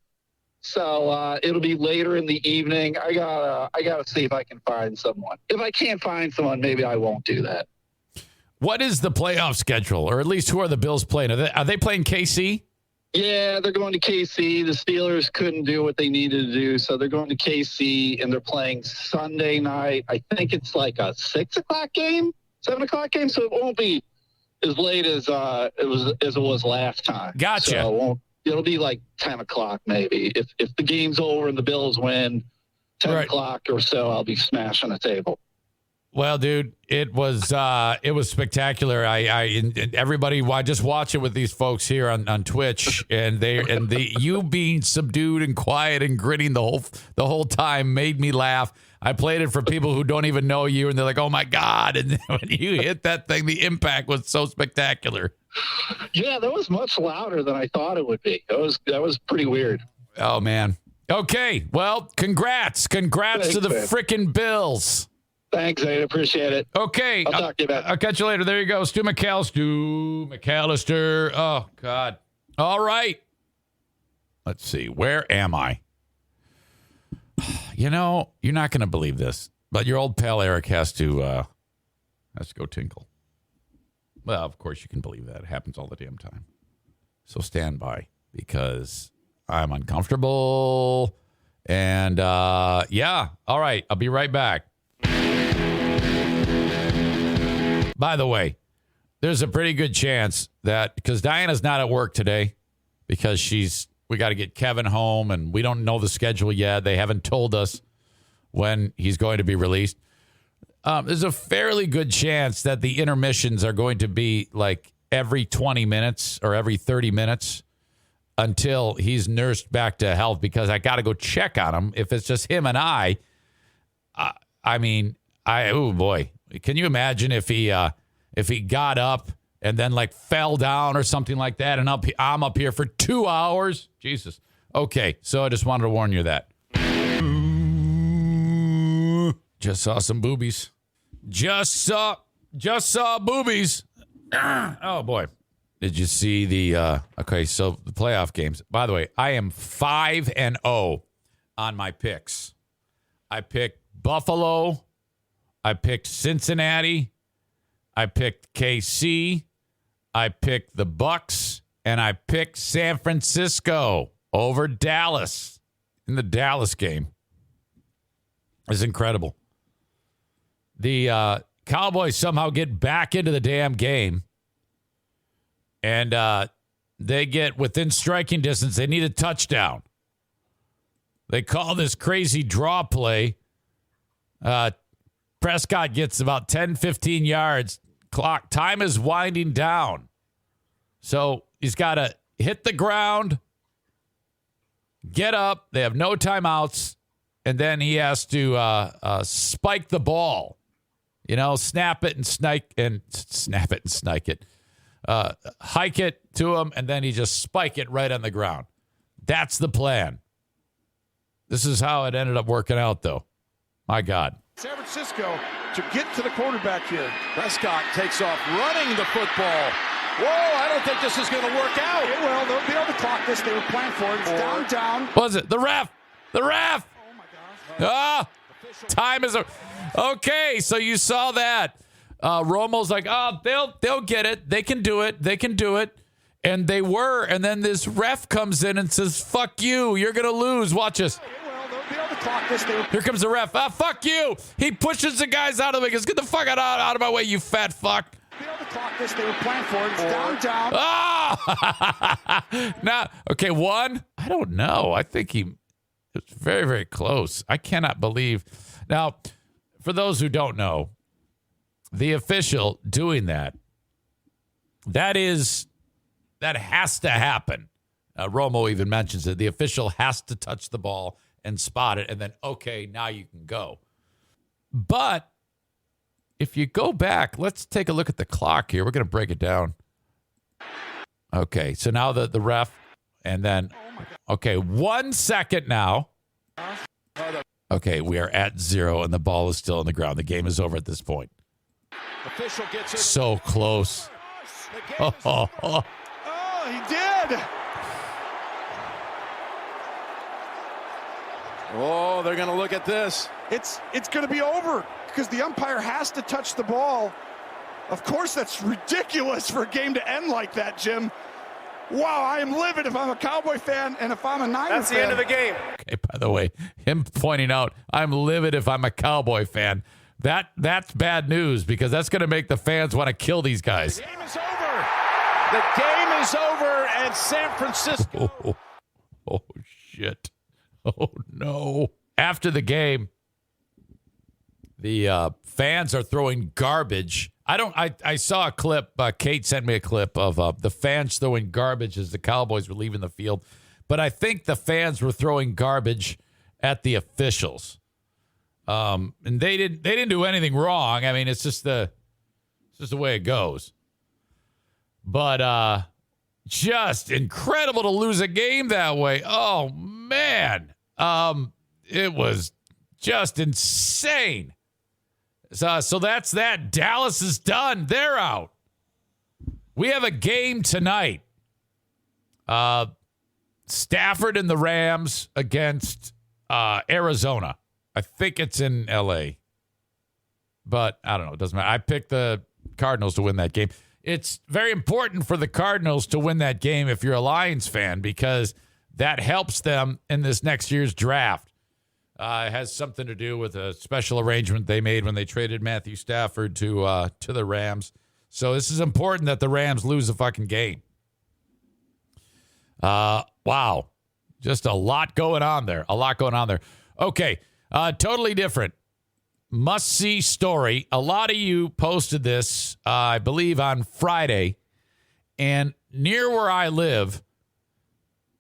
So it'll be later in the evening. I gotta see if I can find someone. If I can't find someone, maybe I won't do that. What is the playoff schedule, or at least who are the Bills playing? Are they playing KC? Yeah, they're going to KC. The Steelers couldn't do what they needed to do, so they're going to KC, and they're playing Sunday night. I think it's like a 6 o'clock game, 7 o'clock game, so it won't be as late as it was last time. Gotcha. So it'll be like 10 o'clock maybe. If the game's over and the Bills win 10 o'clock or so, I'll be smashing a table. Well, dude, it was spectacular. I just watch it with these folks here on Twitch, and you being subdued and quiet and grinning the whole time made me laugh. I played it for people who don't even know you, and they're like, "Oh my God!" And when you hit that thing, the impact was so spectacular. Yeah, that was much louder than I thought it would be. That was pretty weird. Oh man. Okay. Well, congrats to the frickin' Bills. Thanks, I appreciate it. Okay. I'll talk to you about it. I'll catch you later. There you go. Stu McAllister. Oh, God. All right. Let's see. Where am I? You know, you're not going to believe this, but your old pal Eric has to go tinkle. Well, of course you can believe that. It happens all the damn time. So stand by because I'm uncomfortable. And, yeah. All right. I'll be right back. By the way, there's a pretty good chance that because Diana's not at work today because we got to get Kevin home and we don't know the schedule yet. They haven't told us when he's going to be released. There's a fairly good chance that the intermissions are going to be like every 20 minutes or every 30 minutes until he's nursed back to health because I got to go check on him. If it's just him and oh boy. Can you imagine if he got up and then like fell down or something like that and I'm up here for 2 hours? Jesus. Okay, so I just wanted to warn you that. Just saw some boobies. Just saw boobies. Oh boy. Did you see the so the playoff games. By the way, I am 5-0 on my picks. I picked Buffalo. I picked Cincinnati. I picked KC. I picked the Bucks. And I picked San Francisco over Dallas in the Dallas game. It's incredible. The Cowboys somehow get back into the damn game. And they get within striking distance. They need a touchdown. They call this crazy draw play. Prescott gets about 10, 15 yards. Time is winding down. So he's got to hit the ground, get up. They have no timeouts. And then he has to spike the ball. You know, snap it and snike it. Hike it to him, and then he just spike it right on the ground. That's the plan. This is how it ended up working out, though. My God. San Francisco to get to the quarterback here. Prescott takes off running the football. Whoa, I don't think this is going to work out. Well, they'll be able to clock this. They were playing for it. It's down. Was it the ref? The ref. Oh my gosh. Time is okay. So you saw that. Romo's like, oh, they'll get it. They can do it. And they were. And then this ref comes in and says, fuck you. You're going to lose. Watch us. Well, they'll be able to clock this. Here comes the ref. Fuck you. He pushes the guys out of the way. He goes, get the fuck out of my way, you fat fuck. Be able to clock this. They were playing for it. It's down. Now, okay, one. I don't know. I think it's very, very close. I cannot believe. Now, for those who don't know, the official doing that has to happen. Romo even mentions it. The official has to touch the ball and spot it, and then, okay, now you can go. But if you go back, let's take a look at the clock here. We're going to break it down. Okay, so now the ref, and then, okay, 1 second now. Okay, we are at 0, and the ball is still on the ground. The game is over at this point. Official gets it. So close. Oh, he did. Oh, they're going to look at this. It's going to be over because the umpire has to touch the ball. Of course, that's ridiculous for a game to end like that, Jim. Wow, I am livid if I'm a Cowboy fan and if I'm a Niners fan. That's the end of the game. Okay, by the way, him pointing out, I'm livid if I'm a Cowboy fan. That's bad news because that's going to make the fans want to kill these guys. The game is over. The game is over at San Francisco. Oh, shit. Oh, no. After the game, the fans are throwing garbage. I saw a clip. Kate sent me a clip of the fans throwing garbage as the Cowboys were leaving the field. But I think the fans were throwing garbage at the officials. And they didn't do anything wrong. I mean, it's just the way it goes. But just incredible to lose a game that way. Oh man. It was just insane. So that's that. Dallas is done. They're out. We have a game tonight. Stafford and the Rams against Arizona. I think it's in L.A. But I don't know. It doesn't matter. I picked the Cardinals to win that game. It's very important for the Cardinals to win that game if you're a Lions fan because that helps them in this next year's draft. It has something to do with a special arrangement they made when they traded Matthew Stafford to the Rams. So this is important that the Rams lose the fucking game. Wow. Just a lot going on there. Okay. Totally different. Must-see story. A lot of you posted this, I believe, on Friday. And near where I live,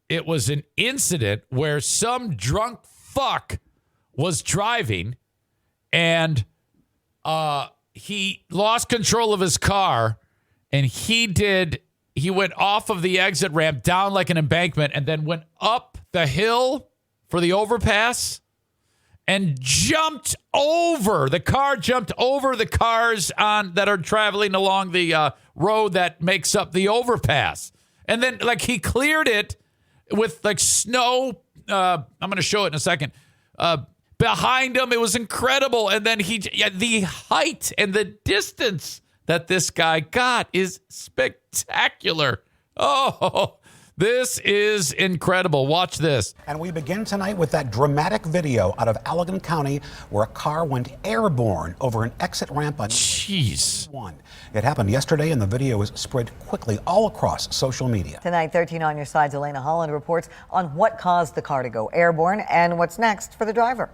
it was an incident where some drunk fuck was driving and he lost control of his car and he went off of the exit ramp down like an embankment and then went up the hill for the overpass and jumped over the cars that are traveling along the road that makes up the overpass. And then he cleared it with snow. I'm going to show it in a second. Behind him, it was incredible. And then the height and the distance that this guy got is spectacular. Oh, this is incredible. Watch this. And we begin tonight with that dramatic video out of Allegan County where a car went airborne over an exit ramp on Jeez. 1. It happened yesterday and the video was spread quickly all across social media. Tonight, 13 on your side's Elena Holland reports on what caused the car to go airborne and what's next for the driver.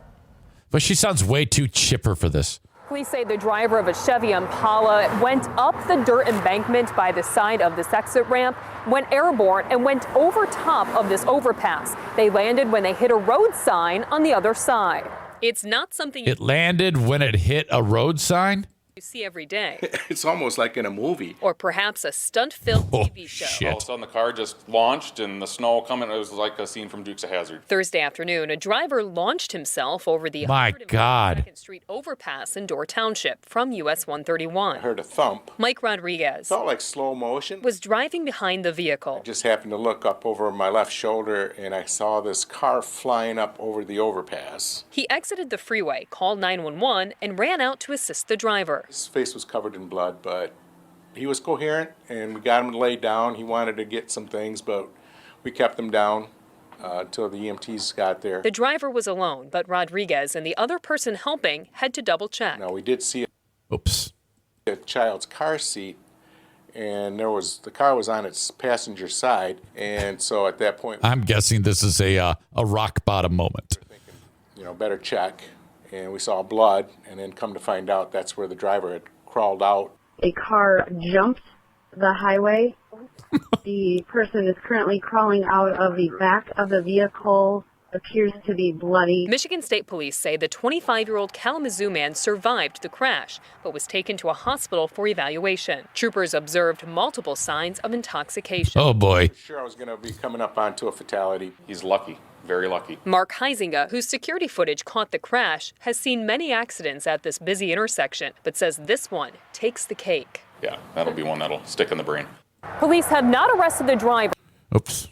But she sounds way too chipper for this. Police say the driver of a Chevy Impala went up the dirt embankment by the side of this exit ramp, went airborne, and went over top of this overpass. They landed when they hit a road sign on the other side. It's not something... It landed when it hit a road sign? You see every day. It's almost like in a movie. Or perhaps a stunt-filled TV show. Shit. All of a sudden, the car just launched, and the snow coming. It was like a scene from Dukes of Hazzard. Thursday afternoon, a driver launched himself over the My God. 142nd Street overpass in Door Township from US 131. I heard a thump. Mike Rodriguez Felt like slow motion. was driving behind the vehicle. Just happened to look up over my left shoulder, and I saw this car flying up over the overpass. He exited the freeway, called 911, and ran out to assist the driver. His face was covered in blood, but he was coherent, and we got him to lay down. He wanted to get some things, but we kept him down until the EMTs got there. The driver was alone, but Rodriguez and the other person helping had to double check. Now, we did see Oops. a child's car seat, and the car was on its passenger side, and so at that point, I'm guessing this is a rock bottom moment. better check. And we saw blood, and then come to find out that's where the driver had crawled out. A car jumped the highway. The person is currently crawling out of the back of the vehicle, appears to be bloody. Michigan State Police say the 25-year-old Kalamazoo man survived the crash, but was taken to a hospital for evaluation. Troopers observed multiple signs of intoxication. Oh, boy. Sure, I was going to be coming up onto a fatality. He's lucky, very lucky. Mark Heisinger, whose security footage caught the crash, has seen many accidents at this busy intersection, but says this one takes the cake. Yeah, that'll be one that'll stick in the brain. Police have not arrested the driver. Oops.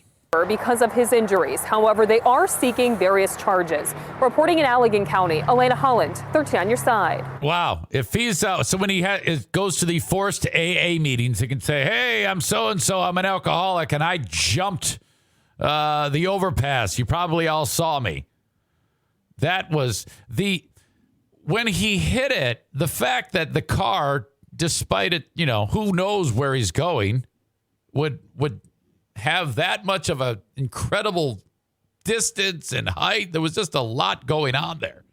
Because of his injuries. However, they are seeking various charges. Reporting in Allegan County, Elena Holland, 13 on your side. Wow. If he's so when he goes to the forced AA meetings, he can say, "Hey, I'm so-and-so. I'm an alcoholic, and I jumped the overpass. You probably all saw me." That was when he hit it, the fact that the car, despite it, who knows where he's going, would have that much of an incredible distance and height. There was just a lot going on there.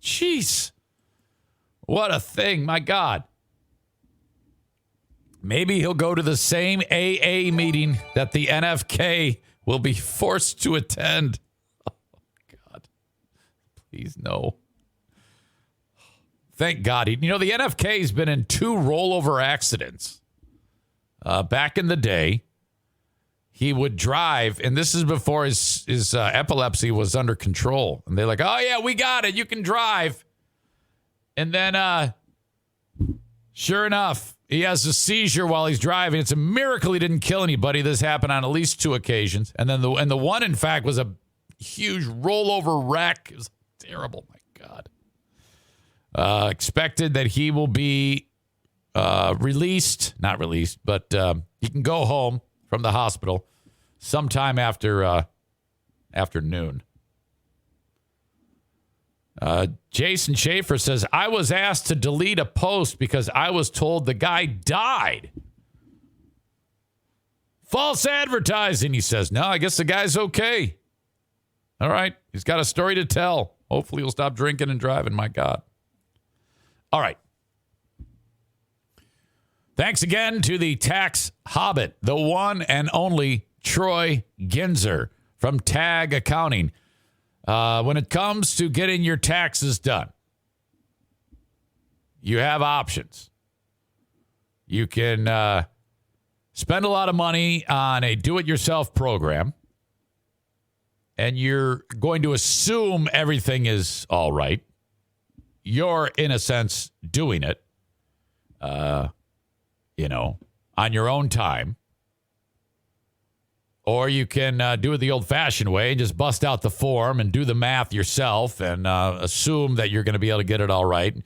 Jeez. What a thing. My God. Maybe he'll go to the same AA meeting that the NFK will be forced to attend. Oh, God. Please, no. Thank God. The NFK's been in 2 rollover accidents. Back in the day, he would drive, and this is before his epilepsy was under control. And they're like, "Oh, yeah, we got it. You can drive." And then, sure enough, he has a seizure while he's driving. It's a miracle he didn't kill anybody. This happened on at least 2 occasions. And then the one, in fact, was a huge rollover wreck. It was terrible. My God. Expected that he will be not released, but he can go home from the hospital sometime after noon. Jason Schaefer says, "I was asked to delete a post because I was told the guy died. False advertising," he says. "No, I guess the guy's okay. All right. He's got a story to tell. Hopefully he'll stop drinking and driving. My God." All right. Thanks again to the tax hobbit, the one and only Troy Ginzer from Tag Accounting. When it comes to getting your taxes done, you have options. You can spend a lot of money on a do-it-yourself program, and you're going to assume everything is all right. You're, in a sense, doing it. On your own time. Or you can do it the old-fashioned way and just bust out the form and do the math yourself and assume that you're going to be able to get it all right.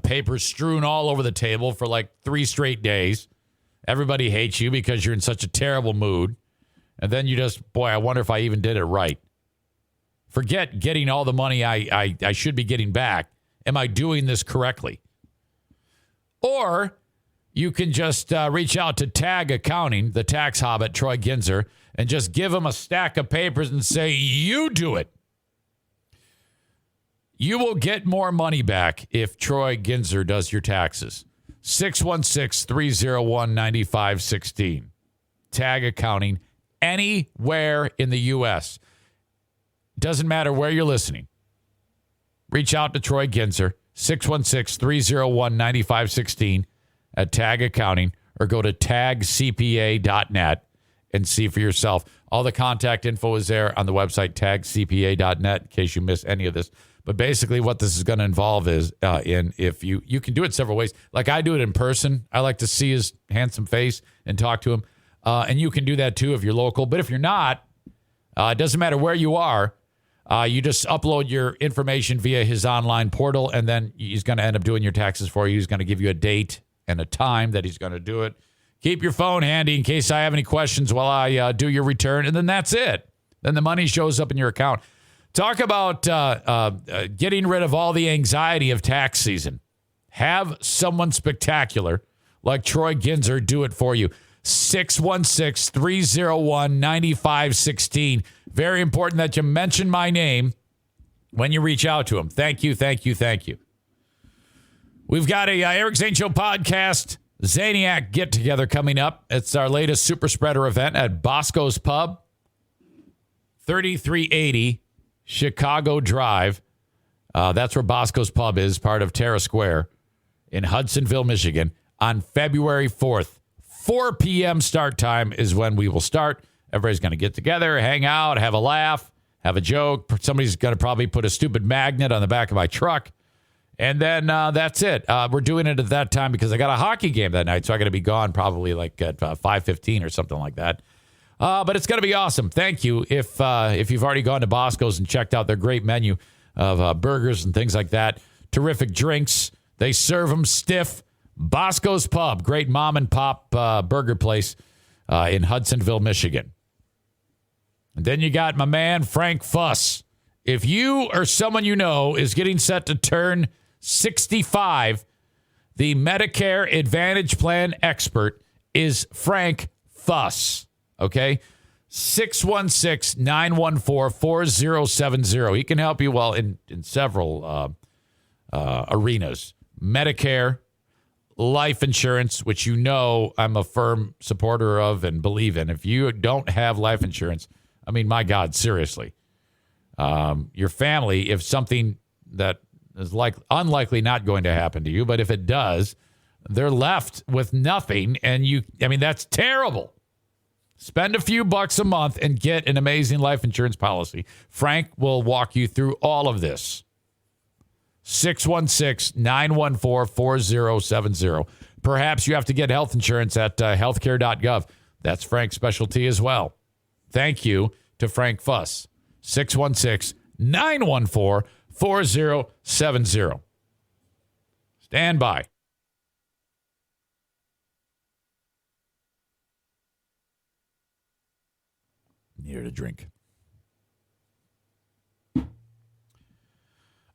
Paper strewn all over the table for like 3 straight days. Everybody hates you because you're in such a terrible mood. And then you just, I wonder if I even did it right. Forget getting all the money I should be getting back. Am I doing this correctly? Or you can just reach out to Tag Accounting, the tax hobbit, Troy Ginzer, and just give him a stack of papers and say, "You do it." You will get more money back if Troy Ginzer does your taxes. 616-301-9516. Tag Accounting, anywhere in the U.S. Doesn't matter where you're listening. Reach out to Troy Ginzer. 616-301-9516 at Tag Accounting, or go to tagcpa.net and see for yourself. All the contact info is there on the website, tagcpa.net, in case you miss any of this. But basically what this is going to involve is, if you can do it several ways. Like I do it in person. I like to see his handsome face and talk to him. And you can do that too if you're local. But if you're not, it doesn't matter where you are. You just upload your information via his online portal, and then he's going to end up doing your taxes for you. He's going to give you a date and a time that he's going to do it. Keep your phone handy in case I have any questions while I do your return, and then that's it. Then the money shows up in your account. Talk about getting rid of all the anxiety of tax season. Have someone spectacular like Troy Ginzer do it for you. 616-301-9516. Very important that you mention my name when you reach out to him. Thank you, thank you, thank you. We've got a Eric Zane Show podcast Zaniac get-together coming up. It's our latest super spreader event at Bosco's Pub, 3380 Chicago Drive. That's where Bosco's Pub is, part of Terra Square in Hudsonville, Michigan, on February 4th. 4 p.m. start time is when we will start. Everybody's going to get together, hang out, have a laugh, have a joke. Somebody's going to probably put a stupid magnet on the back of my truck. And then that's it. We're doing it at that time because I got a hockey game that night, so I got to be gone probably like at 5:15 or something like that. But it's going to be awesome. Thank you. If you've already gone to Bosco's and checked out their great menu of burgers and things like that, terrific drinks. They serve them stiff. Bosco's Pub, great mom and pop burger place in Hudsonville, Michigan. And then you got my man, Frank Fuss. If you or someone you know is getting set to turn 65, the Medicare Advantage Plan expert is Frank Fuss. Okay? 616-914-4070. He can help you in several arenas. Medicare, life insurance, which you know I'm a firm supporter of and believe in. If you don't have life insurance, I mean, my God, seriously. Your family, if something that is unlikely not going to happen to you, but if it does, they're left with nothing. And that's terrible. Spend a few bucks a month and get an amazing life insurance policy. Frank will walk you through all of this. 616-914-4070. Perhaps you have to get health insurance at healthcare.gov. That's Frank's specialty as well. Thank you to Frank Fuss. 616-914-4070. Stand by. Need a drink.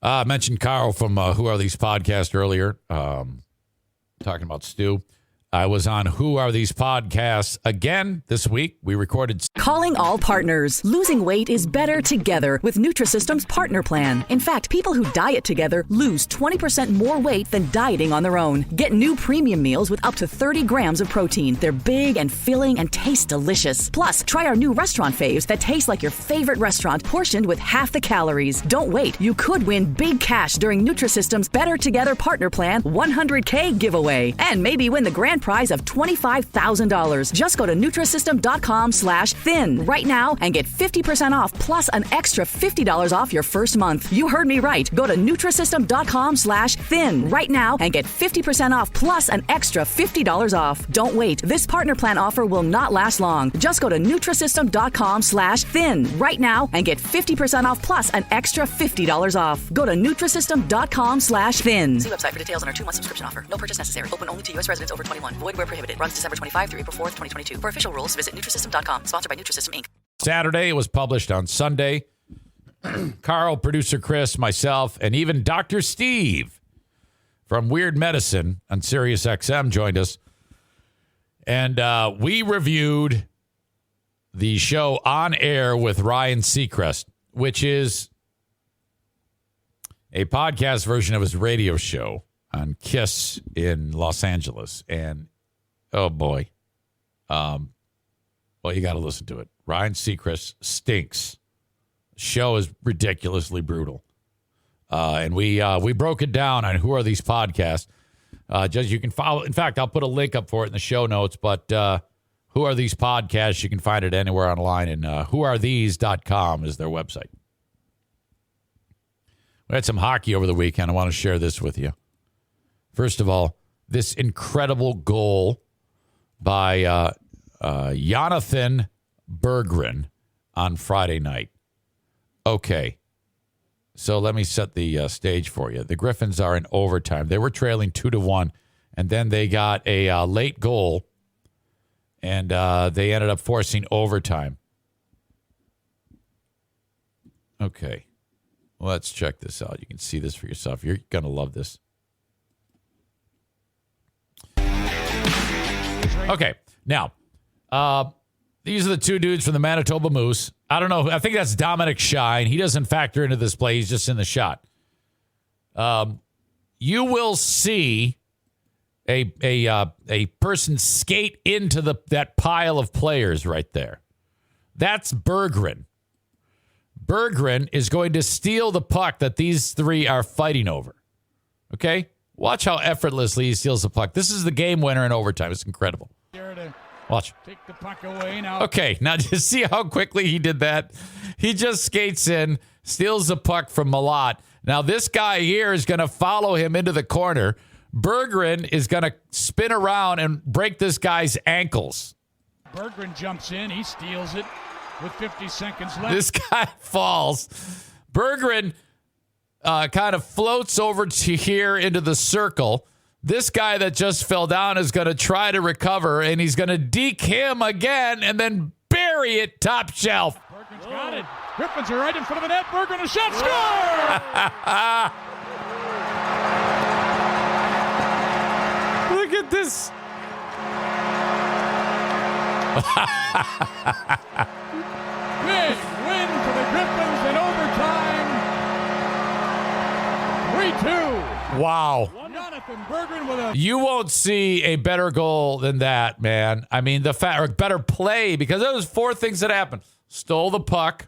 I mentioned Carl from Who Are These Podcasts earlier, talking about Stu. I was on Who Are These Podcasts again this week. We recorded. Calling all partners. Losing weight is better together with Nutrisystem's Partner Plan. In fact, people who diet together lose 20% more weight than dieting on their own. Get new premium meals with up to 30 grams of protein. They're big and filling and taste delicious. Plus, try our new restaurant faves that taste like your favorite restaurant, portioned with half the calories. Don't wait. You could win big cash during Nutrisystem's Better Together Partner Plan $100K giveaway. And maybe win the grand prize of $25,000. Just go to Nutrisystem.com/thin right now and get 50% off plus an extra $50 off your first month. You heard me right. Go to Nutrisystem.com/thin right now and get 50% off plus an extra $50 off. Don't wait. This partner plan offer will not last long. Just go to Nutrisystem.com/thin right now and get 50% off plus an extra $50 off. Go to Nutrisystem.com/thin. See website for details on our 2-month subscription offer. No purchase necessary. Open only to U.S. residents over 21. Void where prohibited. Runs December 25 through April 4th, 2022. For official rules, visit Nutrisystem.com. Sponsored by Nutrisystem, Inc. Saturday, it was published on Sunday. Carl, producer Chris, myself, and even Dr. Steve from Weird Medicine on Sirius XM joined us. And we reviewed the show On Air with Ryan Seacrest, which is a podcast version of his radio show on KISS in Los Angeles. And, oh, boy. Well, you got to listen to it. Ryan Seacrest stinks. The show is ridiculously brutal. And we broke it down on who are these podcasts. Just you can follow. In fact, I'll put a link up for it in the show notes. But who are these podcasts? You can find it anywhere online. And whoarethese.com is their website. We had some hockey over the weekend. I want to share this with you. First of all, this incredible goal by Jonathan Berggren on Friday night. Okay. So let me set the stage for you. The Griffins are in overtime. They were trailing 2-1, and then they got a late goal, and they ended up forcing overtime. Okay, let's check this out. You can see this for yourself. You're going to love this. Okay, now, these are the two dudes from the Manitoba Moose. I don't know. I think that's Dominic Shine. He doesn't factor into this play. He's just in the shot. You will see a person skate into that pile of players right there. That's Berggren. Berggren is going to steal the puck that these three are fighting over. Okay? Watch how effortlessly he steals the puck. This is the game winner in overtime. It's incredible. Watch. Take the puck away now. Okay, now just see how quickly he did that. He just skates in, steals the puck from Malott. Now this guy here is going to follow him into the corner. Berggren is going to spin around and break this guy's ankles. Berggren jumps in. He steals it with 50 seconds left. This guy falls. Berggren kind of floats over to here into the circle. This guy that just fell down is going to try to recover, and he's going to deke him again and then bury it top shelf. Berggren's got it. Griffins are right in front of the net. Berggren, a shot, score! Look at this. Big win for the Griffins in overtime. 3-2. Wow. Jonathan Berggren with a... You won't see a better goal than that, man. I mean, or better play, because there was four things that happened. Stole the puck.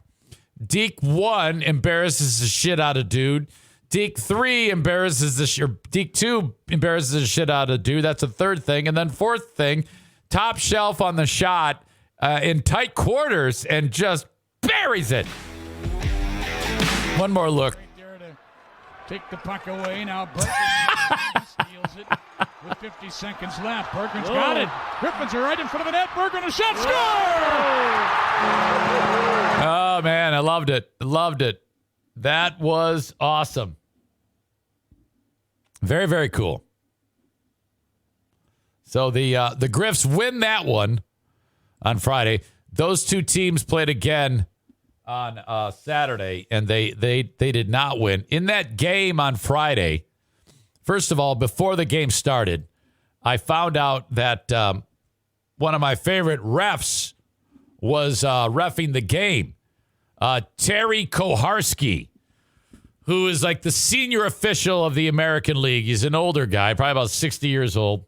Deke 1 embarrasses the shit out of dude. Deke 3 embarrasses the shit. Deke 2 embarrasses the shit out of dude. That's a third thing. And then fourth thing, top shelf on the shot in tight quarters and just buries it. One more look. Take the puck away now. Berggren steals it with 50 seconds left. Berggren's got it. Griffins are right in front of the net. Berggren, a shot, score! Oh, man, I loved it. Loved it. That was awesome. Very, very cool. So the Griffs win that one on Friday. Those two teams played again on Saturday, and they did not win. In that game on Friday, first of all, before the game started, I found out that one of my favorite refs was reffing the game. Terry Koharski, who is like the senior official of the American League. He's an older guy, probably about 60 years old,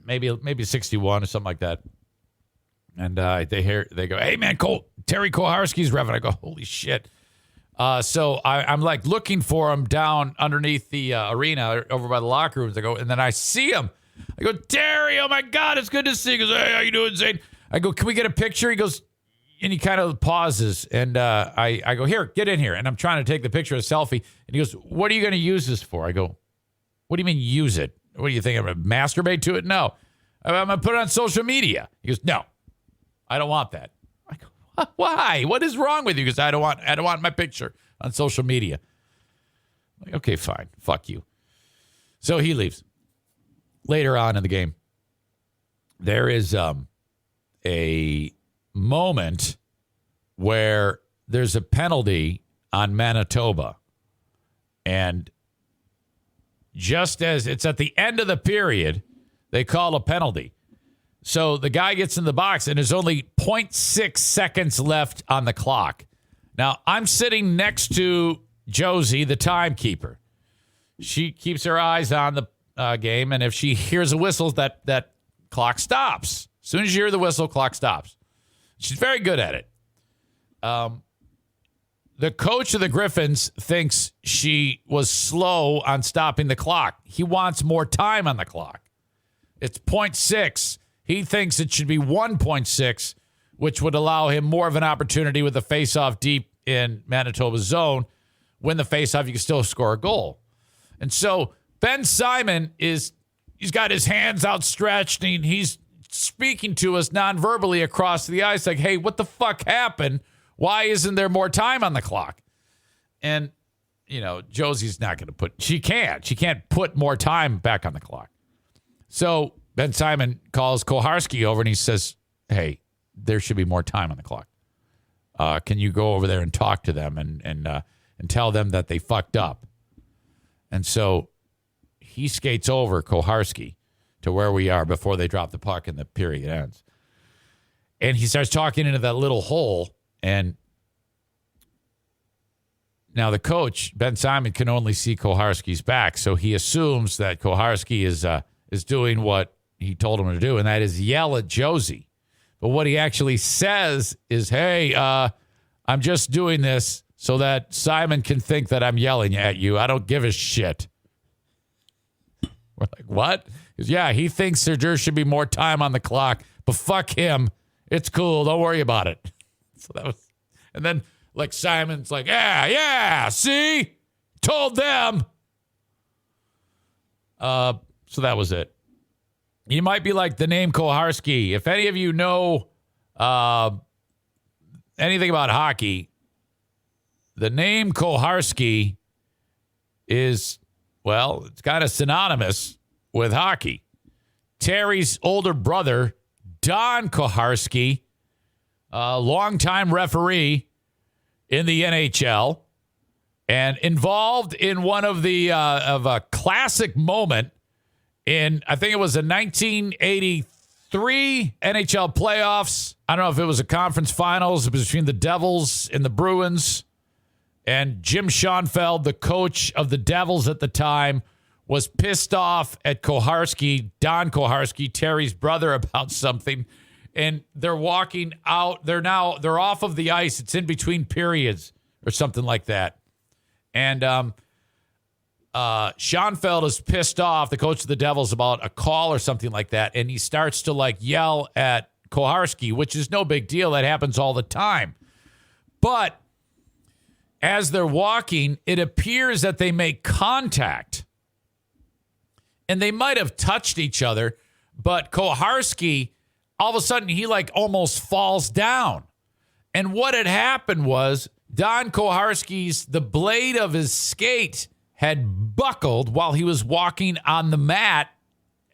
maybe 61 or something like that. And they go, "Hey man, Terry Koharski's reffing." I go, "Holy shit!" So I'm like looking for him down underneath the arena over by the locker rooms. I go, and then I see him. I go, "Terry, oh my God, it's good to see you." He goes, "Hey, how you doing, Zane?" I go, "Can we get a picture?" He goes, and he kind of pauses, and I go, "Here, get in here." And I'm trying to take the picture, a selfie, and he goes, "What are you going to use this for?" I go, "What do you mean use it? What do you think? I'm going to masturbate to it? No, I'm going to put it on social media." He goes, "No, I don't want that." I go, "Why? What is wrong with you?" Because I don't want my picture on social media. I'm like, okay, fine, fuck you. So he leaves. Later on in the game, there is a moment where there's a penalty on Manitoba, and just as it's at the end of the period, they call a penalty. So the guy gets in the box, and there's only 0.6 seconds left on the clock. Now, I'm sitting next to Josie, the timekeeper. She keeps her eyes on the game, and if she hears a whistle, that clock stops. As soon as you hear the whistle, clock stops. She's very good at it. the coach of the Griffins thinks she was slow on stopping the clock. He wants more time on the clock. It's 0.6. He thinks it should be 1.6, which would allow him more of an opportunity with the face-off deep in Manitoba's zone. Win the face-off, you can still score a goal. And so Ben Simon he's got his hands outstretched, and he's speaking to us non-verbally across the ice like, hey, what the fuck happened? Why isn't there more time on the clock? And, Josie's not going to she can't put more time back on the clock. So Ben Simon calls Koharski over and he says, hey, there should be more time on the clock. Can you go over there and talk to them and tell them that they fucked up? And so he skates over Koharski to where we are before they drop the puck and the period ends. And he starts talking into that little hole. And now the coach, Ben Simon, can only see Koharski's back. So he assumes that Koharski is doing what he told him to do, and that is yell at Josie. But what he actually says is, hey, I'm just doing this so that Simon can think that I'm yelling at you. I don't give a shit. We're like, what? He goes, yeah, he thinks there should be more time on the clock, but fuck him. It's cool. Don't worry about it. So that was, and then like Simon's like, yeah, see? Told them. So that was it. You might be like the name Koharski. If any of you know anything about hockey, the name Koharski is, well, it's kind of synonymous with hockey. Terry's older brother, Don Koharski, a longtime referee in the NHL, and involved in one of a classic moment in, I think it was a 1983 NHL playoffs. I don't know if it was a conference finals between the Devils and the Bruins. And Jim Schoenfeld, the coach of the Devils at the time, was pissed off at Koharski, Don Koharski, Terry's brother, about something. And they're walking out. They're off of the ice. It's in between periods or something like that. And Schoenfeld is pissed off, the coach of the Devils, about a call or something like that. And he starts to yell at Koharski, which is no big deal. That happens all the time. But as they're walking, it appears that they make contact. And they might have touched each other, but Koharski, all of a sudden, he almost falls down. And what had happened was Don Koharski's, the blade of his skate had buckled while he was walking on the mat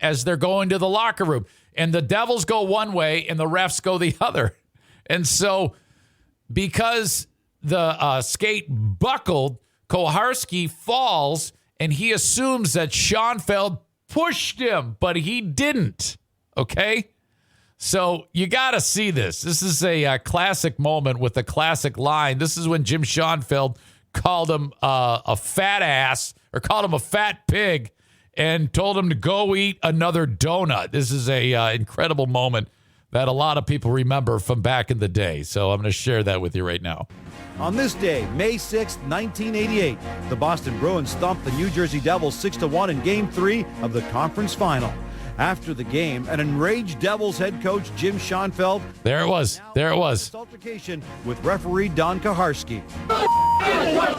as they're going to the locker room. And the Devils go one way and the refs go the other. And so because the skate buckled, Koharski falls, and he assumes that Schoenfeld pushed him, but he didn't. Okay? So you got to see this. This is a classic moment with a classic line. This is when Jim Schoenfeld called him a fat ass, or called him a fat pig, and told him to go eat another donut. This is a incredible moment that a lot of people remember from back in the day. So I'm going to share that with you right now. On this day, May 6, 1988, the Boston Bruins thumped the New Jersey Devils 6-1 in Game 3 of the conference final. After the game, an enraged Devils head coach Jim Schoenfeld. There it was. Altercation with referee Don Koharski.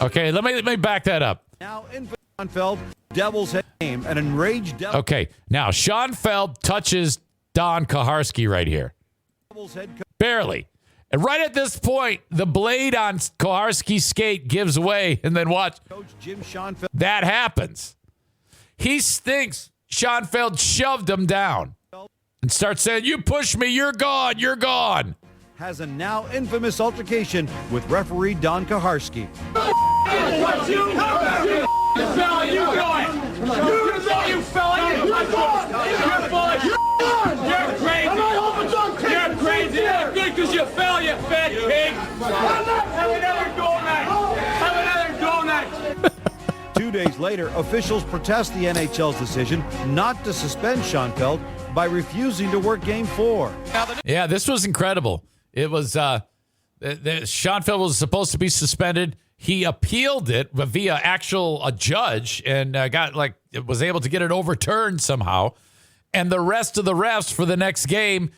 Okay, let me back that up. Now in Schoenfeld, Devils head game, an enraged Devils. Okay, now Schoenfeld touches Don Koharski right here. Barely. And right at this point, the blade on Koharski's skate gives way, and then watch. Coach Jim Schoenfeld. That happens. He thinks Schoenfeld shoved him down and starts saying, "You push me, you're gone, you're gone." Has a now infamous altercation with referee Don Koharski. You're crazy. You're good because you fell, you fat pig. Have another donut. 2 days later, officials protest the NHL's decision not to suspend Schoenfeld by refusing to work Game 4. Yeah, this was incredible. It was Schoenfeld was supposed to be suspended. He appealed it via a judge and was able to get it overturned somehow. And the rest of the refs for the next game,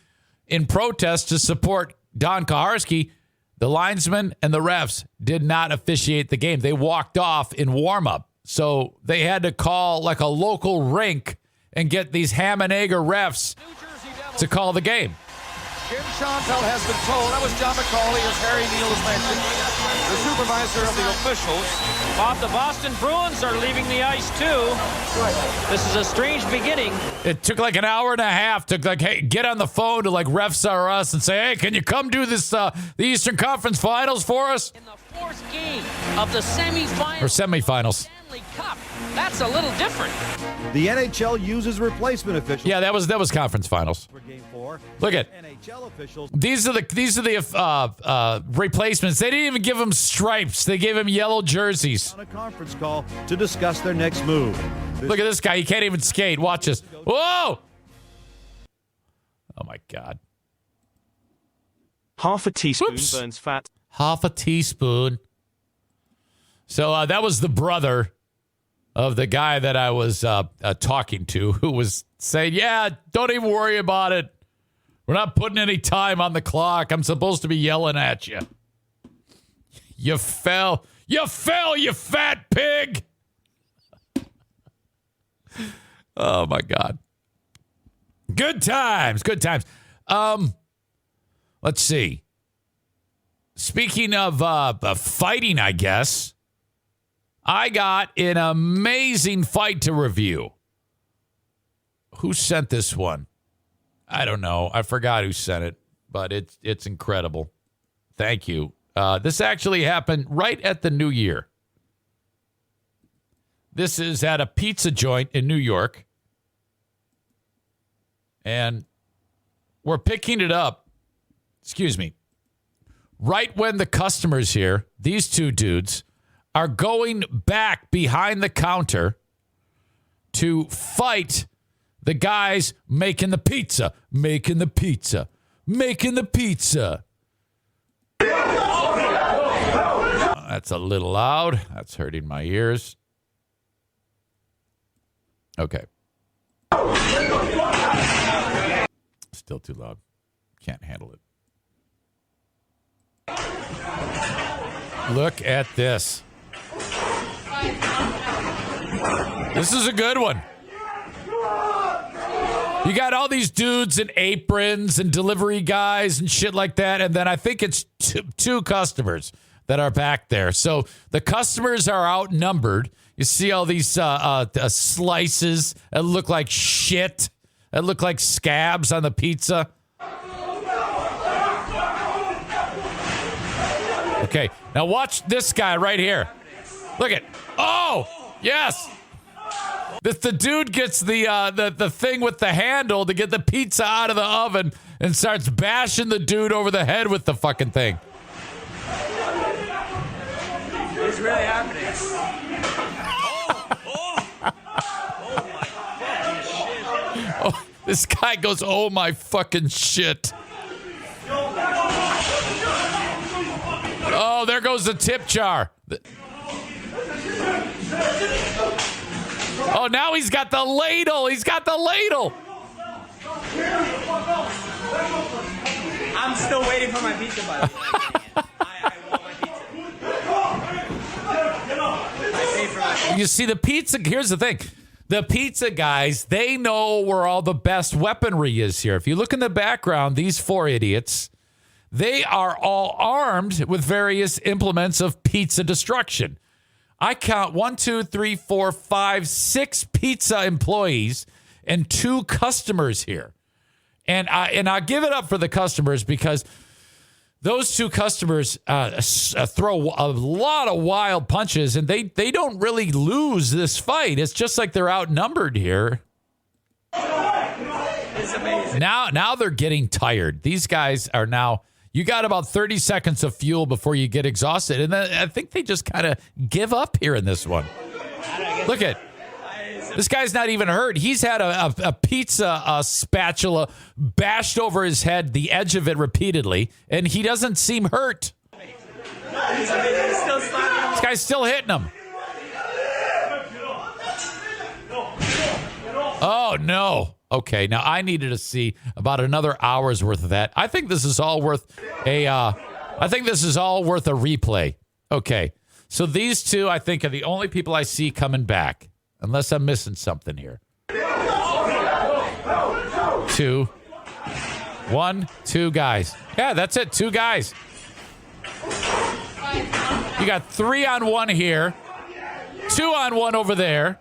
in protest to support Don Koharski, the linesmen and the refs did not officiate the game. They walked off in warm-up. So they had to call like a local rink and get these ham and egger refs to call the game. Jim Schoenfeld has been told, that was John McCauley, as Harry Neal has mentioned, the supervisor of the officials. Bob, the Boston Bruins are leaving the ice too. This is a strange beginning. It took like an hour and a half to get on the phone to Refs Are Us and say, hey, can you come do this the Eastern Conference Finals for us? In the fourth game of the semifinals. Or semifinals. Stanley Cup. That's a little different. The NHL uses replacement officials. Yeah, that was conference finals. For game 4. Look at NHL officials. These are the replacements. They didn't even give them stripes. They gave them yellow jerseys. On a conference call to discuss their next move. Look at this guy. He can't even skate. Watch this. Whoa! Oh my God. Half a teaspoon burns fat. Half a teaspoon. So that was the brother of the guy that I was talking to, who was saying, yeah, don't even worry about it. We're not putting any time on the clock. I'm supposed to be yelling at you. You fell. You fell, you fat pig. Oh, my God. Good times. Good times. Let's see. Speaking of fighting, I guess, I got an amazing fight to review. Who sent this one? I don't know. I forgot who sent it, but it's incredible. Thank you. This actually happened right at the new year. This is at a pizza joint in New York. And we're picking it up. Excuse me. Right when the customers here, these two dudes, are going back behind the counter to fight the guys making the pizza. That's a little loud. That's hurting my ears. Okay. Still too loud. Can't handle it. Look at this. This is a good one. You got all these dudes in aprons and delivery guys and shit like that. And then I think it's two customers that are back there. So the customers are outnumbered. You see all these slices that look like shit, that look like scabs on the pizza. Okay, now watch this guy right here. Look at, oh, yes. The dude gets the thing with the handle to get the pizza out of the oven and starts bashing the dude over the head with the fucking thing. What's really happening? Oh, this guy goes, oh my fucking shit. Oh, there goes the tip jar. Oh, now he's got the ladle. I'm still waiting for my pizza, buddy. I want my pizza. I paid for my pizza. You see, the pizza, here's the thing. The pizza guys, they know where all the best weaponry is here. If you look in the background, these four idiots, they are all armed with various implements of pizza destruction. I count 1, 2, 3, 4, 5, 6 pizza employees and 2 customers here. And I give it up for the customers because those 2 customers throw a lot of wild punches, and they don't really lose this fight. It's just like they're outnumbered here. It's amazing. Now they're getting tired. These guys are now, you got about 30 seconds of fuel before you get exhausted. And then I think they just kind of give up here in this one. Look at. This guy's not even hurt. He's had a pizza spatula bashed over his head, the edge of it repeatedly, and he doesn't seem hurt. This guy's still hitting him. Oh, no. Okay, now I needed to see about another hour's worth of that. I think this is all worth a replay. Okay, so these two, I think, are the only people I see coming back, unless I'm missing something here. 2, 1, 2 guys. Yeah, that's it, 2 guys. You got 3 on 1 here, 2 on 1 over there.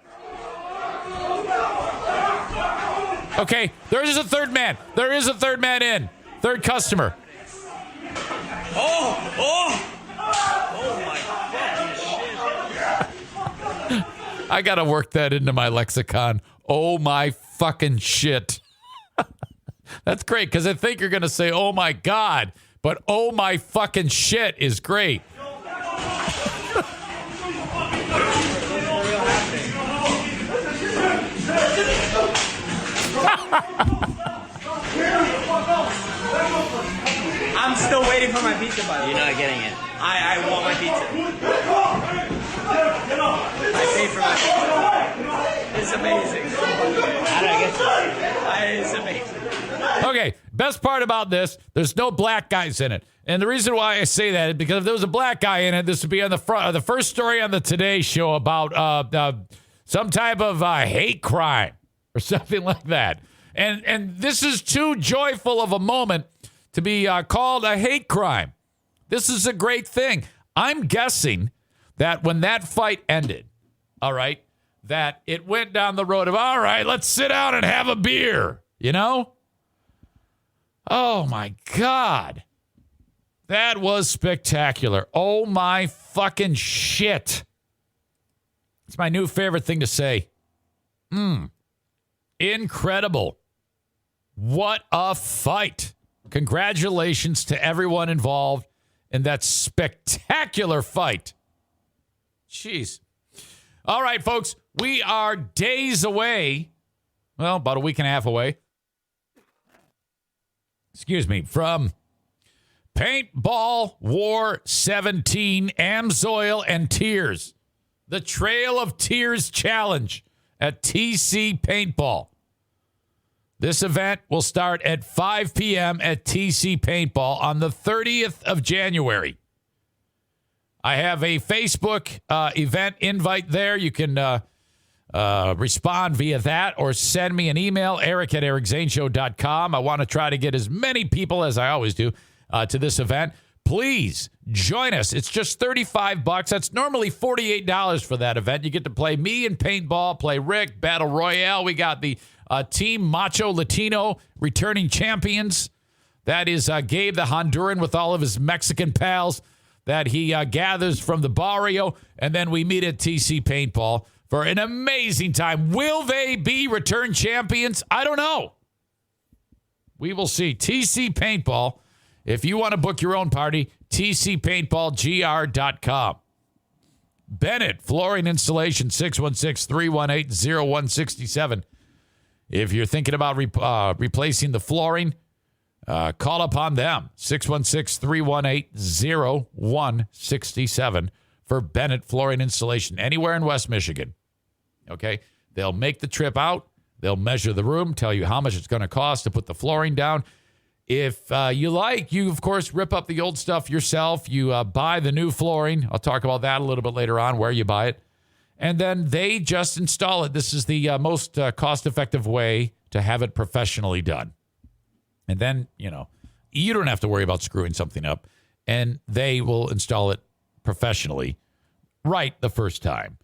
Okay, there is a third man. There is a third man in. Third customer. Oh my fucking shit. I got to work that into my lexicon. Oh my fucking shit. That's great because I think you're going to say, oh my God. But oh my fucking shit is great. I'm still waiting for my pizza, buddy. You're not getting it. I want my pizza. I paid for my pizza. It's amazing. How did I get it? It's amazing. Okay, best part about this, there's no black guys in it. And the reason why I say that is because if there was a black guy in it, this would be on the front of the first story on the Today Show about some type of hate crime or something like that. And this is too joyful of a moment to be called a hate crime. This is a great thing. I'm guessing that when that fight ended, all right, that it went down the road of, all right, let's sit down and have a beer, you know? Oh, my God. That was spectacular. Oh, my fucking shit. It's my new favorite thing to say. Incredible. What a fight. Congratulations to everyone involved in that spectacular fight. Jeez. All right, folks, we are days away. Well, about a week and a half away. From Paintball War 17, Amsoil and Tears. The Trail of Tears Challenge at TC Paintball. This event will start at 5 p.m. at TC Paintball on the 30th of January. I have a Facebook event invite there. You can respond via that or send me an email, eric@ericzaneshow.com. I want to try to get as many people, as I always do, to this event. Please join us. It's just $35. That's normally $48 for that event. You get to play me in paintball, play Rick, Battle Royale. We got the Team Macho Latino returning champions. That is Gabe the Honduran with all of his Mexican pals that he gathers from the barrio. And then we meet at TC Paintball for an amazing time. Will they be return champions? I don't know. We will see. TC Paintball. If you want to book your own party, tcpaintballgr.com. Bennett Flooring Installation, 616-318-0167. If you're thinking about replacing the flooring, call upon them, 616-318-0167 for Bennett Flooring Installation, anywhere in West Michigan. Okay? They'll make the trip out. They'll measure the room, tell you how much it's going to cost to put the flooring down. If you like, you, of course, rip up the old stuff yourself. You buy the new flooring. I'll talk about that a little bit later on, where you buy it. And then they just install it. This is the most cost-effective way to have it professionally done. And then, you don't have to worry about screwing something up. And they will install it professionally right the first time.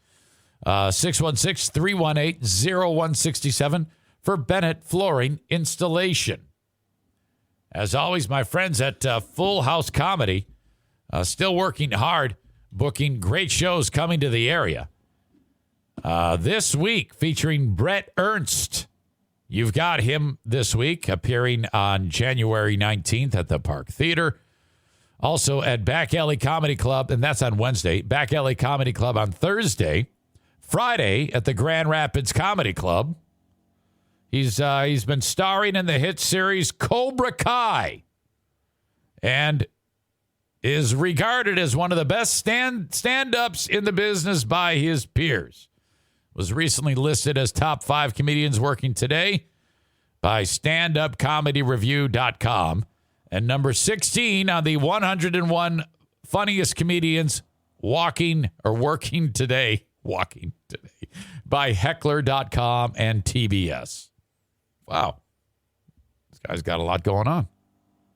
616-318-0167 for Bennett Flooring Installation. As always, my friends at Full House Comedy, still working hard, booking great shows coming to the area. This week, featuring Brett Ernst. You've got him this week, appearing on January 19th at the Park Theater. Also at Back Alley Comedy Club, and that's on Wednesday. Back Alley Comedy Club on Thursday Friday at the Grand Rapids Comedy Club. He's been starring in the hit series Cobra Kai and is regarded as one of the best stand-ups in the business by his peers. Was recently listed as top 5 comedians working today by standupcomedyreview.com and number 16 on the 101 funniest comedians working today by heckler.com and TBS. Wow. This guy's got a lot going on.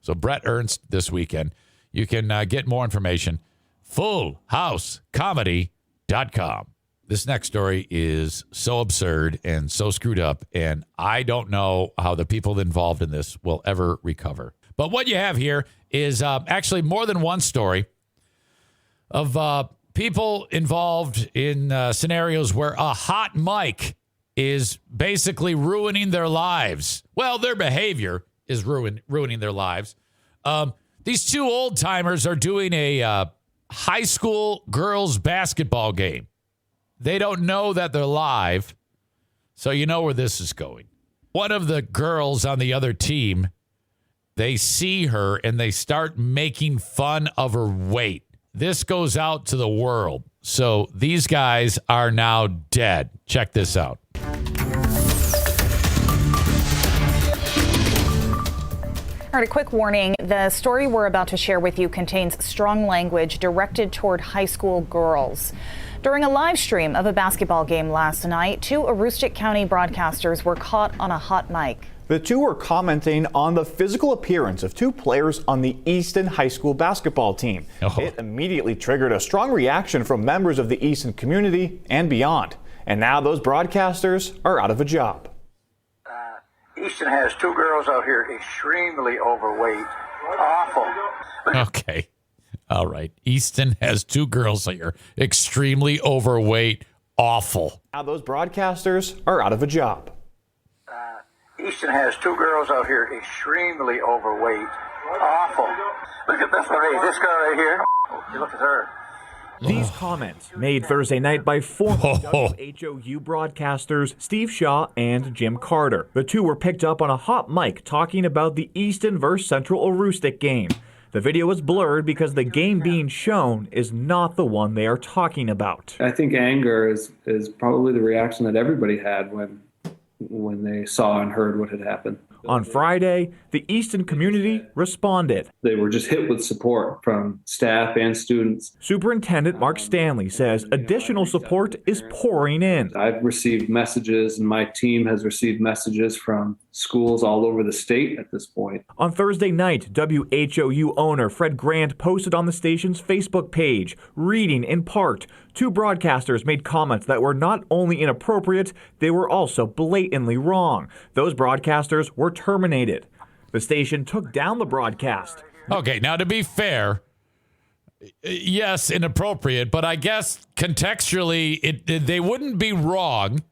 So Brett Ernst this weekend. You can get more information. FullHouseComedy.com. This next story is so absurd and so screwed up, and I don't know how the people involved in this will ever recover. But what you have here is actually more than one story of people involved in scenarios where a hot mic is basically ruining their lives. Well, their behavior is ruining their lives. These two old-timers are doing a high school girls basketball game. They don't know that they're live, so you know where this is going. One of the girls on the other team, they see her and they start making fun of her weight. This goes out to the world. So these guys are now dead. Check this out. All right, a quick warning. The story we're about to share with you contains strong language directed toward high school girls. During a live stream of a basketball game last night, 2 Aroostook County broadcasters were caught on a hot mic. The 2 were commenting on the physical appearance of 2 players on the Easton High School basketball team. It immediately triggered a strong reaction from members of the Easton community and beyond. And now those broadcasters are out of a job. Easton has 2 girls out here extremely overweight. Awful. Okay. All right. Easton has 2 girls here extremely overweight. Awful. Now those broadcasters are out of a job. Easton has 2 girls out here extremely overweight. Awful. Look at this one. This girl right here. You look at her. These comments made Thursday night by former WHOU broadcasters Steve Shaw and Jim Carter. The 2 were picked up on a hot mic talking about the Easton vs. Central Aroostook game. The video was blurred because the game being shown is not the one they are talking about. I think anger is probably the reaction that everybody had when they saw and heard what had happened. On Friday, the Easton community responded. They were just hit with support from staff and students. Superintendent Mark Stanley says additional support is pouring in. I've received messages, and my team has received messages from schools all over the state at this point. On Thursday night, WHOU owner Fred Grant posted on the station's Facebook page, reading in part, 2 broadcasters made comments that were not only inappropriate, they were also blatantly wrong. Those broadcasters were terminated. The station took down the broadcast. Okay, now to be fair, yes, inappropriate, but I guess contextually they wouldn't be wrong.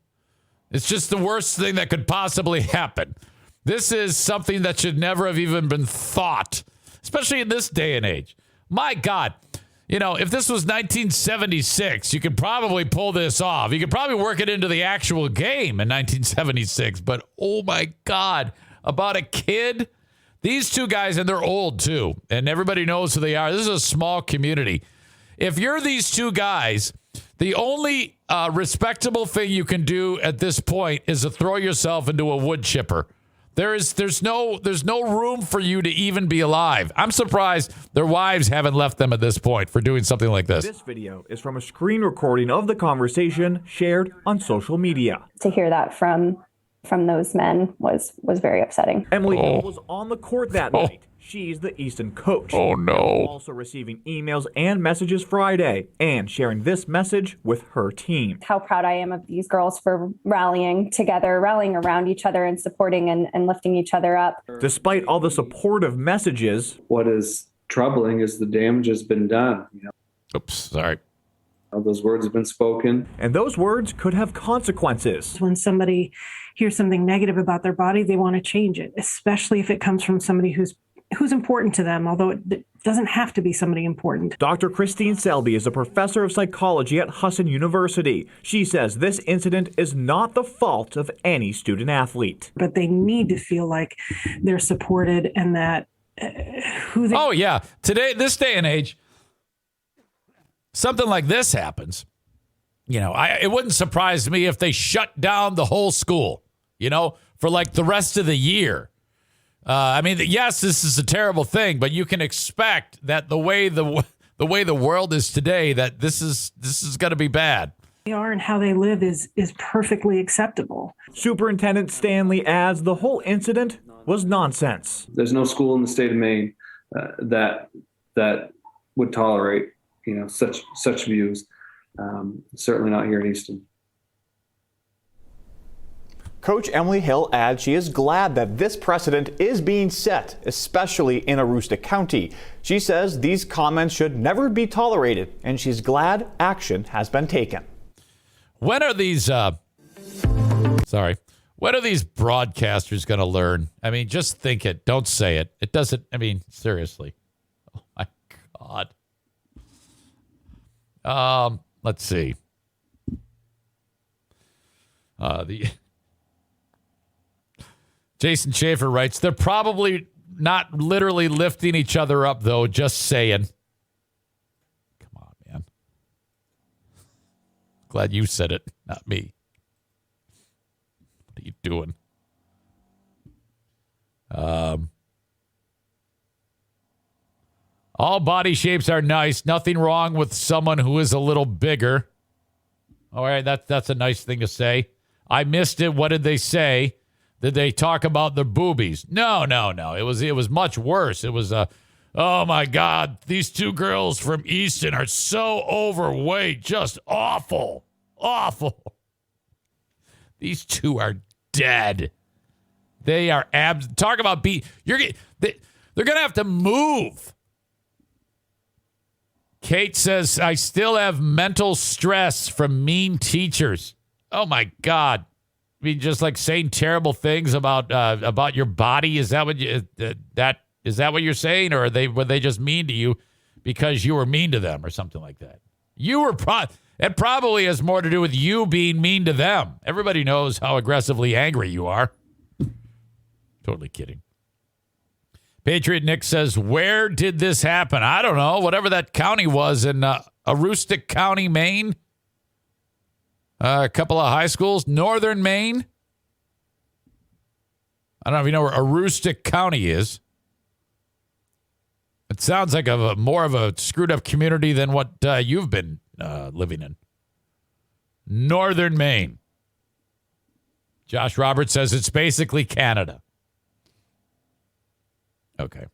It's just the worst thing that could possibly happen. This is something that should never have even been thought, especially in this day and age. My God, you know, if this was 1976, you could probably pull this off. You could probably work it into the actual game in 1976. But, oh, my God, about a kid. These 2 guys, and they're old, too, and everybody knows who they are. This is a small community. If you're these 2 guys, the only respectable thing you can do at this point is to throw yourself into a wood chipper. There's no room for you to even be alive. I'm surprised their wives haven't left them at this point for doing something like this. This video is from a screen recording of the conversation shared on social media. To hear that from those men was very upsetting. Emily Hill was on the court that night. She's the Easton coach. Oh, no. Also receiving emails and messages Friday and sharing this message with her team. How proud I am of these girls for rallying together, rallying around each other and supporting and lifting each other up. Despite all the supportive messages, what is troubling is the damage has been done. Oops, sorry. Those words have been spoken. And those words could have consequences. When somebody hears something negative about their body, they want to change it, especially if it comes from somebody who's who's important to them, although it doesn't have to be somebody important. Dr. Christine Selby is a professor of psychology at Husson University. She says this incident is not the fault of any student athlete. But they need to feel like they're supported and that who they... Oh, yeah. Today, this day and age, something like this happens. You know, it wouldn't surprise me if they shut down the whole school, you know, for like the rest of the year. I mean, yes, this is a terrible thing, but you can expect that the way the world is today, that this is going to be bad. They are and how they live is perfectly acceptable. Superintendent Stanley adds the whole incident was nonsense. There's no school in the state of Maine that would tolerate, such views. Certainly not here in Easton. Coach Emily Hill adds she is glad that this precedent is being set, especially in Aroostook County. She says these comments should never be tolerated, and she's glad action has been taken. When are these when are these broadcasters going to learn? I mean, just think it. Don't say it. It doesn't, I mean, seriously. Oh, my God. Let's see. Jason Schaefer writes, they're probably not literally lifting each other up, though, just saying. Come on, man. Glad you said it, not me. What are you doing? All body shapes are nice. Nothing wrong with someone who is a little bigger. All right, that's a nice thing to say. I missed it. What did they say? Did they talk about the boobies? No. It was much worse. It was oh my God, these two girls from Easton are so overweight, just awful. These two are dead. They are talk about they're gonna have to move. Kate says, I still have mental stress from mean teachers. Oh my God. I mean, just like saying terrible things about your body. Is that what you're saying, or were they just mean to you because you were mean to them, or something like that? It probably has more to do with you being mean to them. Everybody knows how aggressively angry you are. Totally kidding. Patriot Nick says, where did this happen? I don't know. Whatever that county was in Aroostook County, Maine. A couple of high schools. Northern Maine. I don't know if you know where Aroostook County is. It sounds like more of a screwed up community than what you've been living in. Northern Maine. Josh Roberts says it's basically Canada. Okay.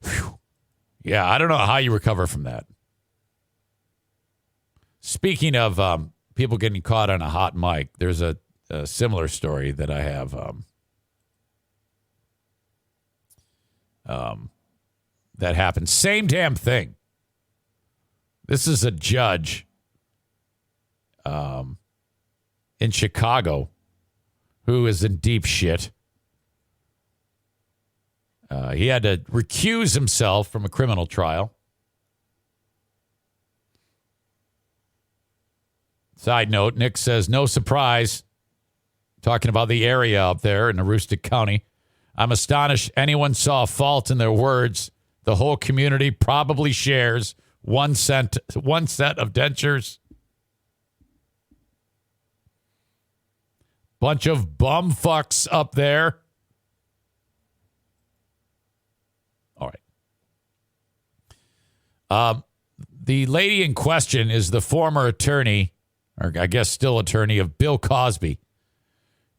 Whew. Yeah, I don't know how you recover from that. Speaking of people getting caught on a hot mic, there's a similar story that I have that happened. Same damn thing. This is a judge in Chicago who is in deep shit. He had to recuse himself from a criminal trial. Side note, Nick says, no surprise. Talking about the area up there in Aroostook County. I'm astonished anyone saw a fault in their words. The whole community probably shares one set of dentures. Bunch of bum fucks up there. All right. The lady in question is the former attorney, or I guess still attorney, of Bill Cosby,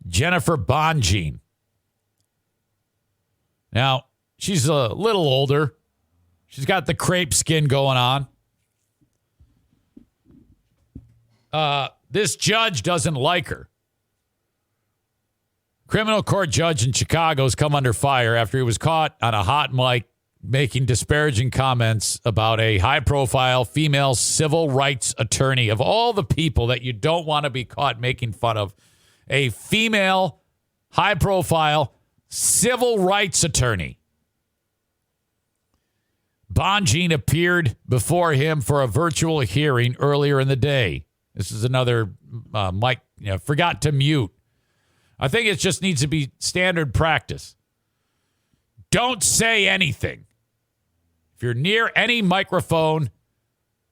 Jennifer Bonjean. Now, she's a little older. She's got the crepe skin going on. This judge doesn't like her. Criminal court judge in Chicago has come under fire after he was caught on a hot mic making disparaging comments about a high-profile female civil rights attorney. Of all the people that you don't want to be caught making fun of, a female, high-profile civil rights attorney. Bonjean appeared before him for a virtual hearing earlier in the day. This is another mic, forgot to mute. I think it just needs to be standard practice. Don't say anything. If you're near any microphone,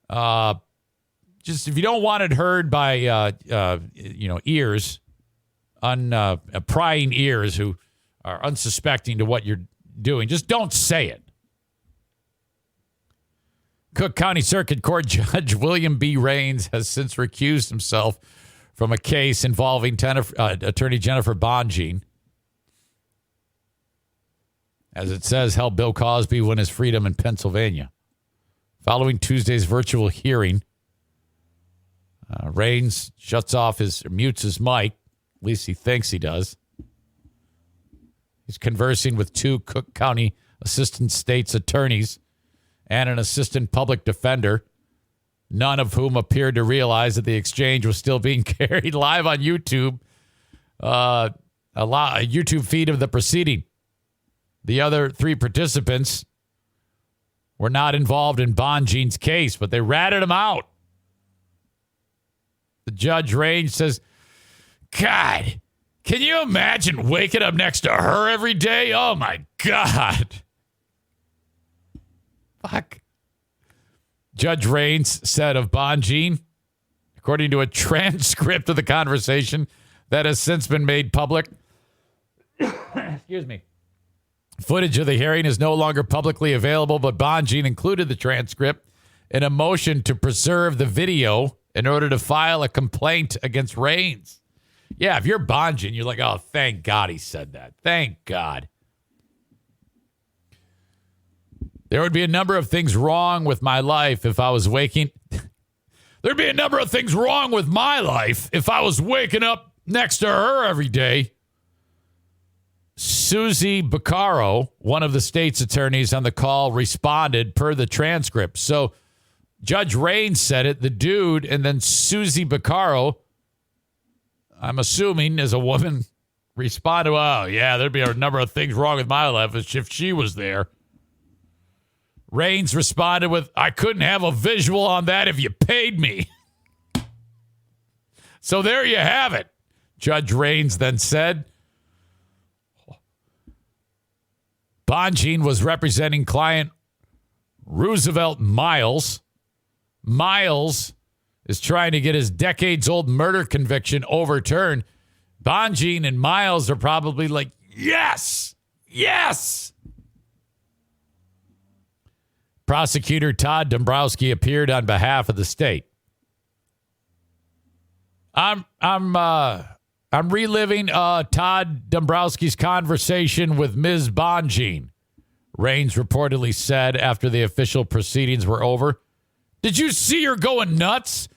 just if you don't want it heard by ears, prying ears who are unsuspecting to what you're doing, just don't say it. Cook County Circuit Court Judge William B. Raines has since recused himself from a case involving attorney Jennifer Bonjean. As it says, helped Bill Cosby win his freedom in Pennsylvania. Following Tuesday's virtual hearing, Raines mutes his mic. At least he thinks he does. He's conversing with 2 Cook County assistant state's attorneys and an assistant public defender, none of whom appeared to realize that the exchange was still being carried live on YouTube, a YouTube feed of the proceeding. The other 3 participants were not involved in Bonjean's case, but they ratted him out. The Judge Raines says, God, can you imagine waking up next to her every day? Oh, my God. Fuck. Judge Raines said of Bonjean, according to a transcript of the conversation that has since been made public. Excuse me. Footage of the hearing is no longer publicly available, but Bonjean included the transcript in a motion to preserve the video in order to file a complaint against Raines. Yeah, if you're Bonjean, you're like, oh, thank God he said that. Thank God. There would be a number of things wrong with my life if I was waking. There'd be a number of things wrong with my life if I was waking up next to her every day. Susie Baccaro, one of the state's attorneys on the call, responded per the transcript. So Judge Raines said it, the dude, and then Susie Baccaro, I'm assuming as a woman, responded, oh, yeah, there'd be a number of things wrong with my life if she was there. Raines responded with, I couldn't have a visual on that if you paid me. So there you have it. Judge Raines then said, Bonjean was representing client Roosevelt Miles. Miles is trying to get his decades-old murder conviction overturned. Bonjean and Miles are probably like, yes, yes. Prosecutor Todd Dombrowski appeared on behalf of the state. I'm reliving Todd Dombrowski's conversation with Ms. Bonjean, Raines reportedly said after the official proceedings were over. Did you see her going nuts?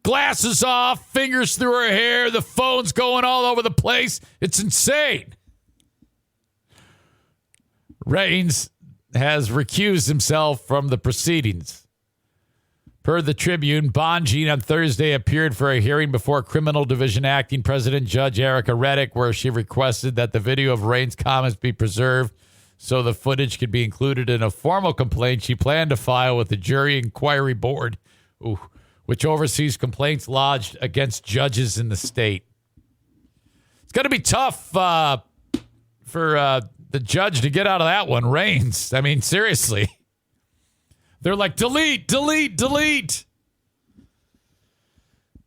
Glasses off, fingers through her hair, the phone's going all over the place. It's insane. Raines has recused himself from the proceedings. Per the Tribune, Bonjean on Thursday appeared for a hearing before Criminal Division Acting President Judge Erica Reddick, where she requested that the video of Raines' comments be preserved so the footage could be included in a formal complaint she planned to file with the Jury Inquiry Board, which oversees complaints lodged against judges in the state. It's going to be tough for the judge to get out of that one, Raines. I mean, seriously. They're like, delete, delete, delete.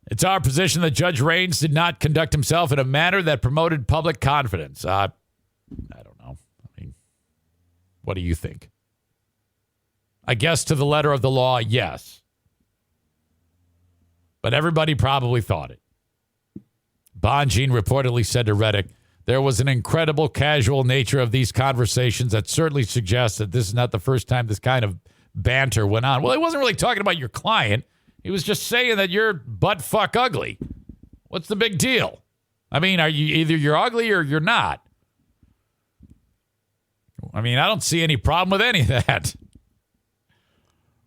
It's our position that Judge Raines did not conduct himself in a manner that promoted public confidence. I don't know. I mean, what do you think? I guess to the letter of the law, yes. But everybody probably thought it. Bonjean reportedly said to Reddick, there was an incredible casual nature of these conversations that certainly suggests that this is not the first time this kind of banter went on. Well, he wasn't really talking about your client. He was just saying that you're butt fuck ugly. What's the big deal? I mean, you're ugly or you're not. I mean, I don't see any problem with any of that.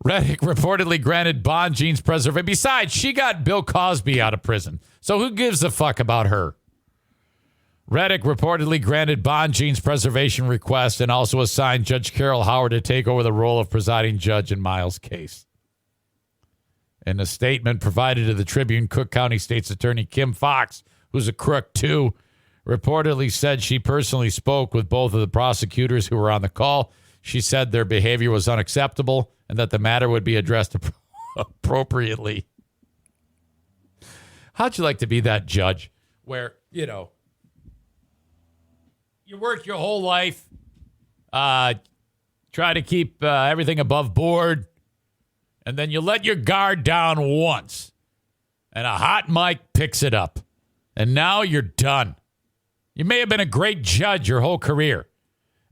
Reddick reportedly granted Bonjean's preservation. Besides, she got Bill Cosby out of prison. So who gives a fuck about her? Reddick reportedly granted Bonjean's preservation request and also assigned Judge Carol Howard to take over the role of presiding judge in Miles' case. In a statement provided to the Tribune, Cook County State's Attorney Kim Fox, who's a crook too, reportedly said she personally spoke with both of the prosecutors who were on the call. She said their behavior was unacceptable and that the matter would be addressed appropriately. How'd you like to be that judge where, you know, you work your whole life, try to keep everything above board, and then you let your guard down once, and a hot mic picks it up, and now you're done. You may have been a great judge your whole career,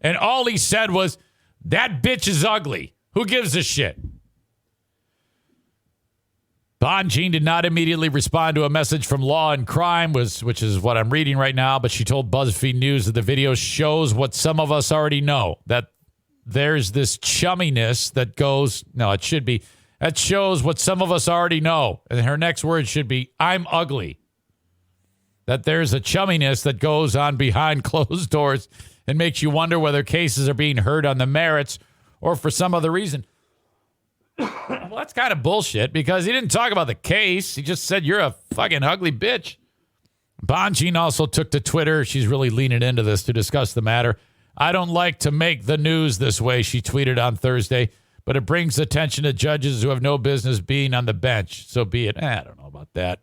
and all he said was, that bitch is ugly. Who gives a shit? Bonjean did not immediately respond to a message from Law and Crime, which is what I'm reading right now, but she told BuzzFeed News that the video shows what some of us already know, that there's this chumminess that goes, no, it should be, that shows what some of us already know. And her next word should be, I'm ugly. That there's a chumminess that goes on behind closed doors and makes you wonder whether cases are being heard on the merits or for some other reason. Well, that's kind of bullshit because he didn't talk about the case. He just said, you're a fucking ugly bitch. Bonjean also took to Twitter. She's really leaning into this to discuss the matter. I don't like to make the news this way, she tweeted on Thursday, but it brings attention to judges who have no business being on the bench. So be it. I don't know about that.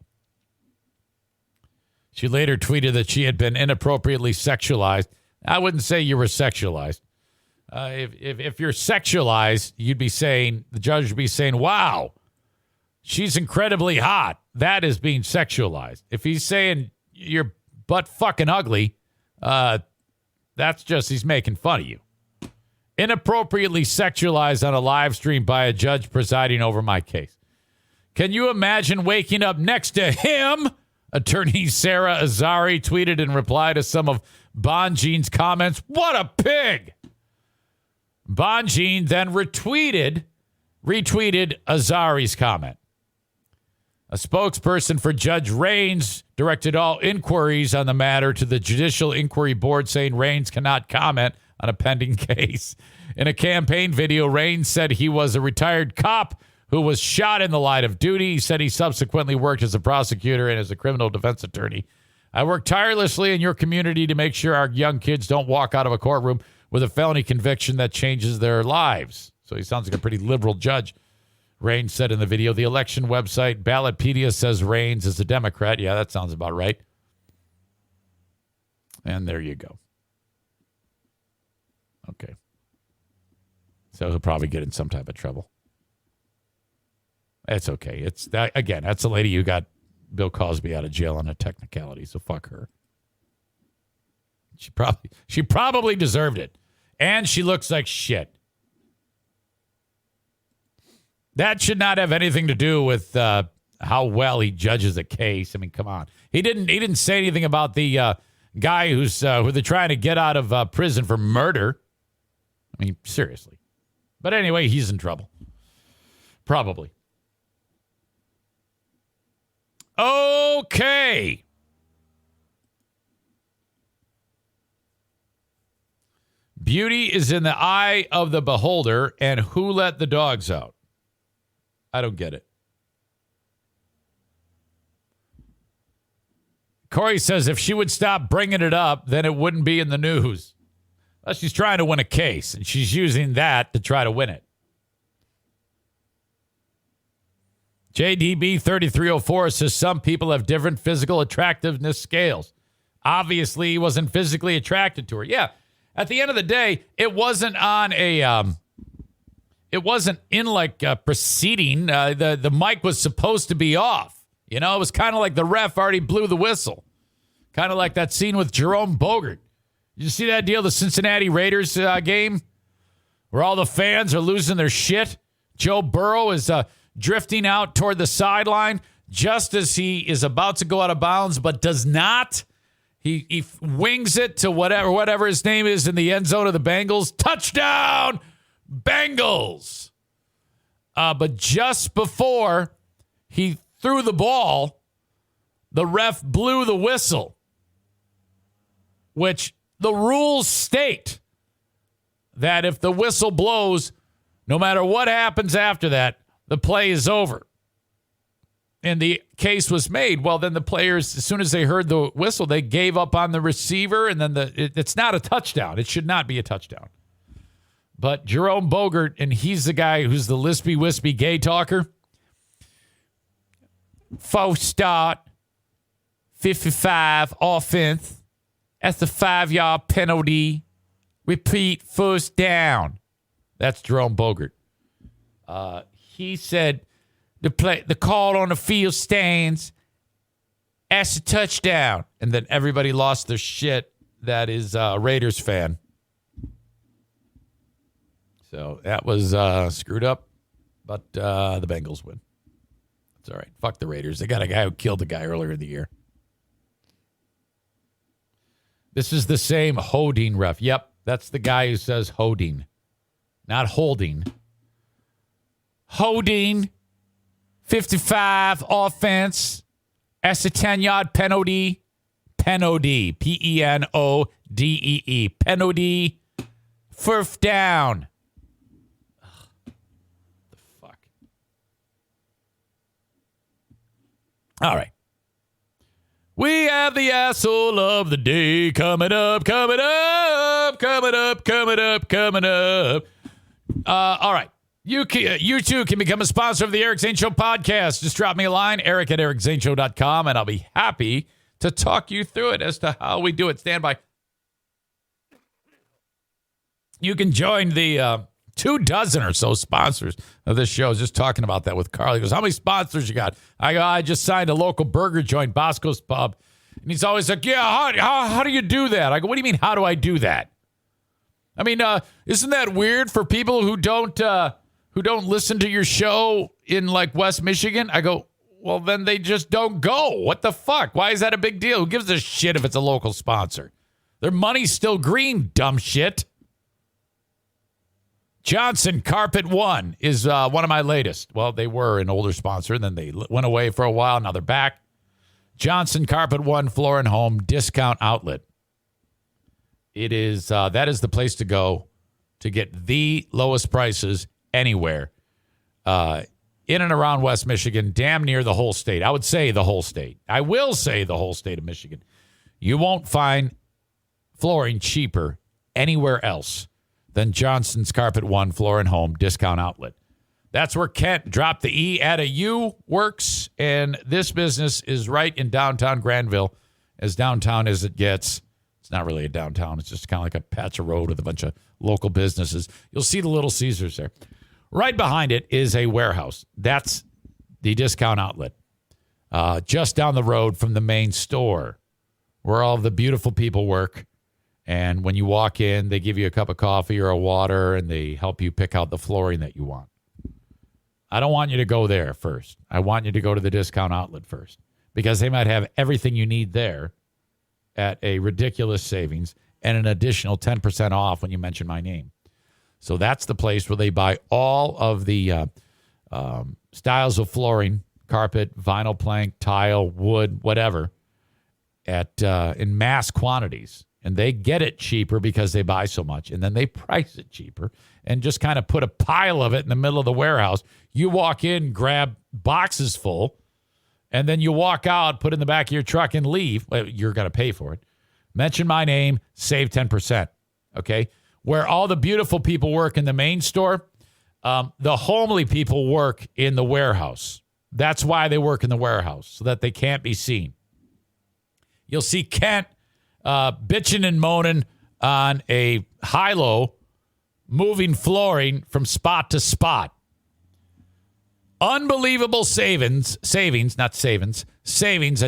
She later tweeted that she had been inappropriately sexualized. I wouldn't say you were sexualized. If you're sexualized, you'd be saying, the judge would be saying, wow, she's incredibly hot. That is being sexualized. If he's saying you're butt fucking ugly, that's just, he's making fun of you. Inappropriately sexualized on a live stream by a judge presiding over my case. Can you imagine waking up next to him? Attorney Sarah Azari tweeted in reply to some of Bonjean's comments. What a pig! Bonjean then retweeted Azari's comment. A spokesperson for Judge Raines directed all inquiries on the matter to the Judicial Inquiry Board, saying Raines cannot comment on a pending case. In a campaign video, Raines said he was a retired cop who was shot in the line of duty. He said he subsequently worked as a prosecutor and as a criminal defense attorney. I work tirelessly in your community to make sure our young kids don't walk out of a courtroom with a felony conviction that changes their lives. So he sounds like a pretty liberal judge. Raines said in the video, the election website Ballotpedia says Raines is a Democrat. Yeah, that sounds about right. And there you go. Okay. So he'll probably get in some type of trouble. It's okay. It's that again, that's the lady who got Bill Cosby out of jail on a technicality, so fuck her. She probably deserved it. And she looks like shit. That should not have anything to do with how well he judges a case. I mean, come on. He didn't say anything about the guy who they're trying to get out of prison for murder. I mean, seriously. But anyway, he's in trouble. Probably. Okay. Beauty is in the eye of the beholder, and who let the dogs out? I don't get it. Corey says if she would stop bringing it up, then it wouldn't be in the news. Well, she's trying to win a case, and she's using that to try to win it. JDB 3304 says some people have different physical attractiveness scales. Obviously, he wasn't physically attracted to her. Yeah. At the end of the day, it wasn't on a, it wasn't in like a proceeding. The mic was supposed to be off. You know, it was kind of like the ref already blew the whistle. Kind of like that scene with Jerome Bogert. Did you see that deal, the Cincinnati Raiders game? Where all the fans are losing their shit. Joe Burrow is drifting out toward the sideline just as he is about to go out of bounds, but does not. He wings it to whatever his name is in the end zone of the Bengals. Touchdown, Bengals. But just before he threw the ball, the ref blew the whistle. which the rules state that if the whistle blows, no matter what happens after that, the play is over. And the case was made. Well, then the players, as soon as they heard the whistle, they gave up on the receiver, and then it's not a touchdown. It should not be a touchdown. But Jerome Bogert, and he's the guy who's the lispy, wispy gay talker. False start, 55 offense. That's a 5-yard penalty. Repeat, first down. That's Jerome Bogert. He said the call on the field stands. That's a touchdown. And then everybody lost their shit that is a Raiders fan. So that was screwed up, but the Bengals win. It's all right. Fuck the Raiders. They got a guy who killed a guy earlier in the year. This is the same holding ref. Yep, that's the guy who says holding, not holding. Holding, 55 offense. That's a 10-yard penalty. Penalty, Penodee. Penalty, first down. All right. We have the asshole of the day coming up. All right. You too can become a sponsor of the Eric Zane Show podcast. Just drop me a line, eric@ericzaneshow.com, and I'll be happy to talk you through it as to how we do it. Stand by. You can join the 24 or so sponsors of this show. I was just talking about that with Carl. He goes, how many sponsors you got? I go, I just signed a local burger joint, Bosco's Pub. And he's always like, yeah, how do you do that? I go, what do you mean, how do I do that? I mean, isn't that weird for people who don't listen to your show in like West Michigan? I go, well, then they just don't go. What the fuck? Why is that a big deal? Who gives a shit if it's a local sponsor? Their money's still green, dumb shit. Johnson Carpet One is one of my latest. Well, they were an older sponsor, and then they went away for a while. Now they're back. Johnson Carpet One Floor and Home Discount Outlet. It is that is the place to go to get the lowest prices anywhere in and around West Michigan, damn near the whole state. I would say the whole state. I will say the whole state of Michigan. You won't find flooring cheaper anywhere else than Johnson's Carpet One Floor and Home Discount Outlet. That's where Kent dropped the E, add a U works, and this business is right in downtown Granville, as downtown as it gets. It's not really a downtown. It's just kind of like a patch of road with a bunch of local businesses. You'll see the Little Caesars there. Right behind it is a warehouse. That's the discount outlet. Just down the road from the main store where all the beautiful people work. And when you walk in, they give you a cup of coffee or a water, and they help you pick out the flooring that you want. I don't want you to go there first. I want you to go to the discount outlet first, because they might have everything you need there at a ridiculous savings and an additional 10% off when you mention my name. So that's the place where they buy all of the styles of flooring, carpet, vinyl plank, tile, wood, whatever, in mass quantities. And they get it cheaper because they buy so much. And then they price it cheaper and just kind of put a pile of it in the middle of the warehouse. You walk in, grab boxes full, and then you walk out, put it in the back of your truck, and leave. Well, you're going to pay for it. Mention my name, save 10%. Okay? Where all the beautiful people work in the main store, the homely people work in the warehouse. That's why they work in the warehouse, so that they can't be seen. You'll see Kent bitching and moaning on a high-low, moving flooring from spot to spot. Unbelievable savings at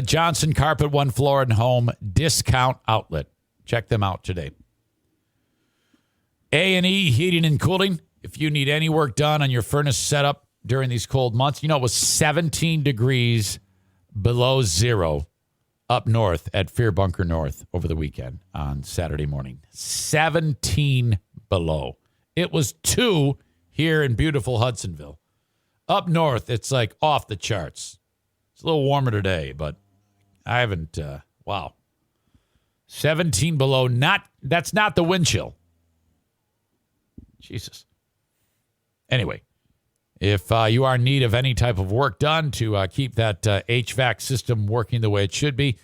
Johnson Carpet One Floor and Home Discount Outlet. Check them out today. A&E Heating and Cooling. If you need any work done on your furnace setup during these cold months, you know it was 17 degrees below zero up north at Fear Bunker North over the weekend on Saturday morning. 17 below. It was 2 here in beautiful Hudsonville. Up north, it's like off the charts. It's a little warmer today, but I haven't, wow. 17 below. That's not the wind chill. Jesus. Anyway, if you are in need of any type of work done to keep that HVAC system working the way it should be,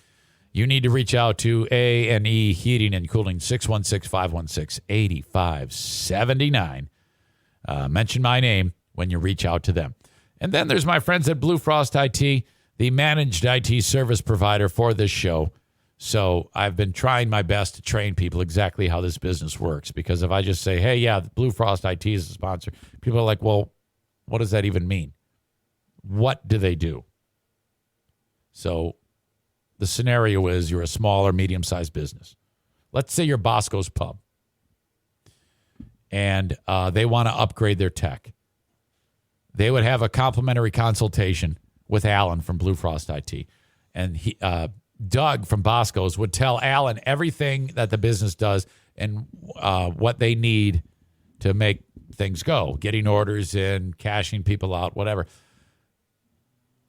you need to reach out to A&E Heating and Cooling, 616-516-8579. Mention my name when you reach out to them. And then there's my friends at Blue Frost IT, the managed IT service provider for this show. So I've been trying my best to train people exactly how this business works, because if I just say, hey, yeah, Blue Frost IT is a sponsor, people are like, well, what does that even mean? What do they do? So the scenario is you're a small or medium-sized business. Let's say you're Bosco's Pub, and they want to upgrade their tech. They would have a complimentary consultation with Alan from Blue Frost IT. And Doug from Bosco's would tell Alan everything that the business does and what they need to make things go, getting orders in, cashing people out, whatever.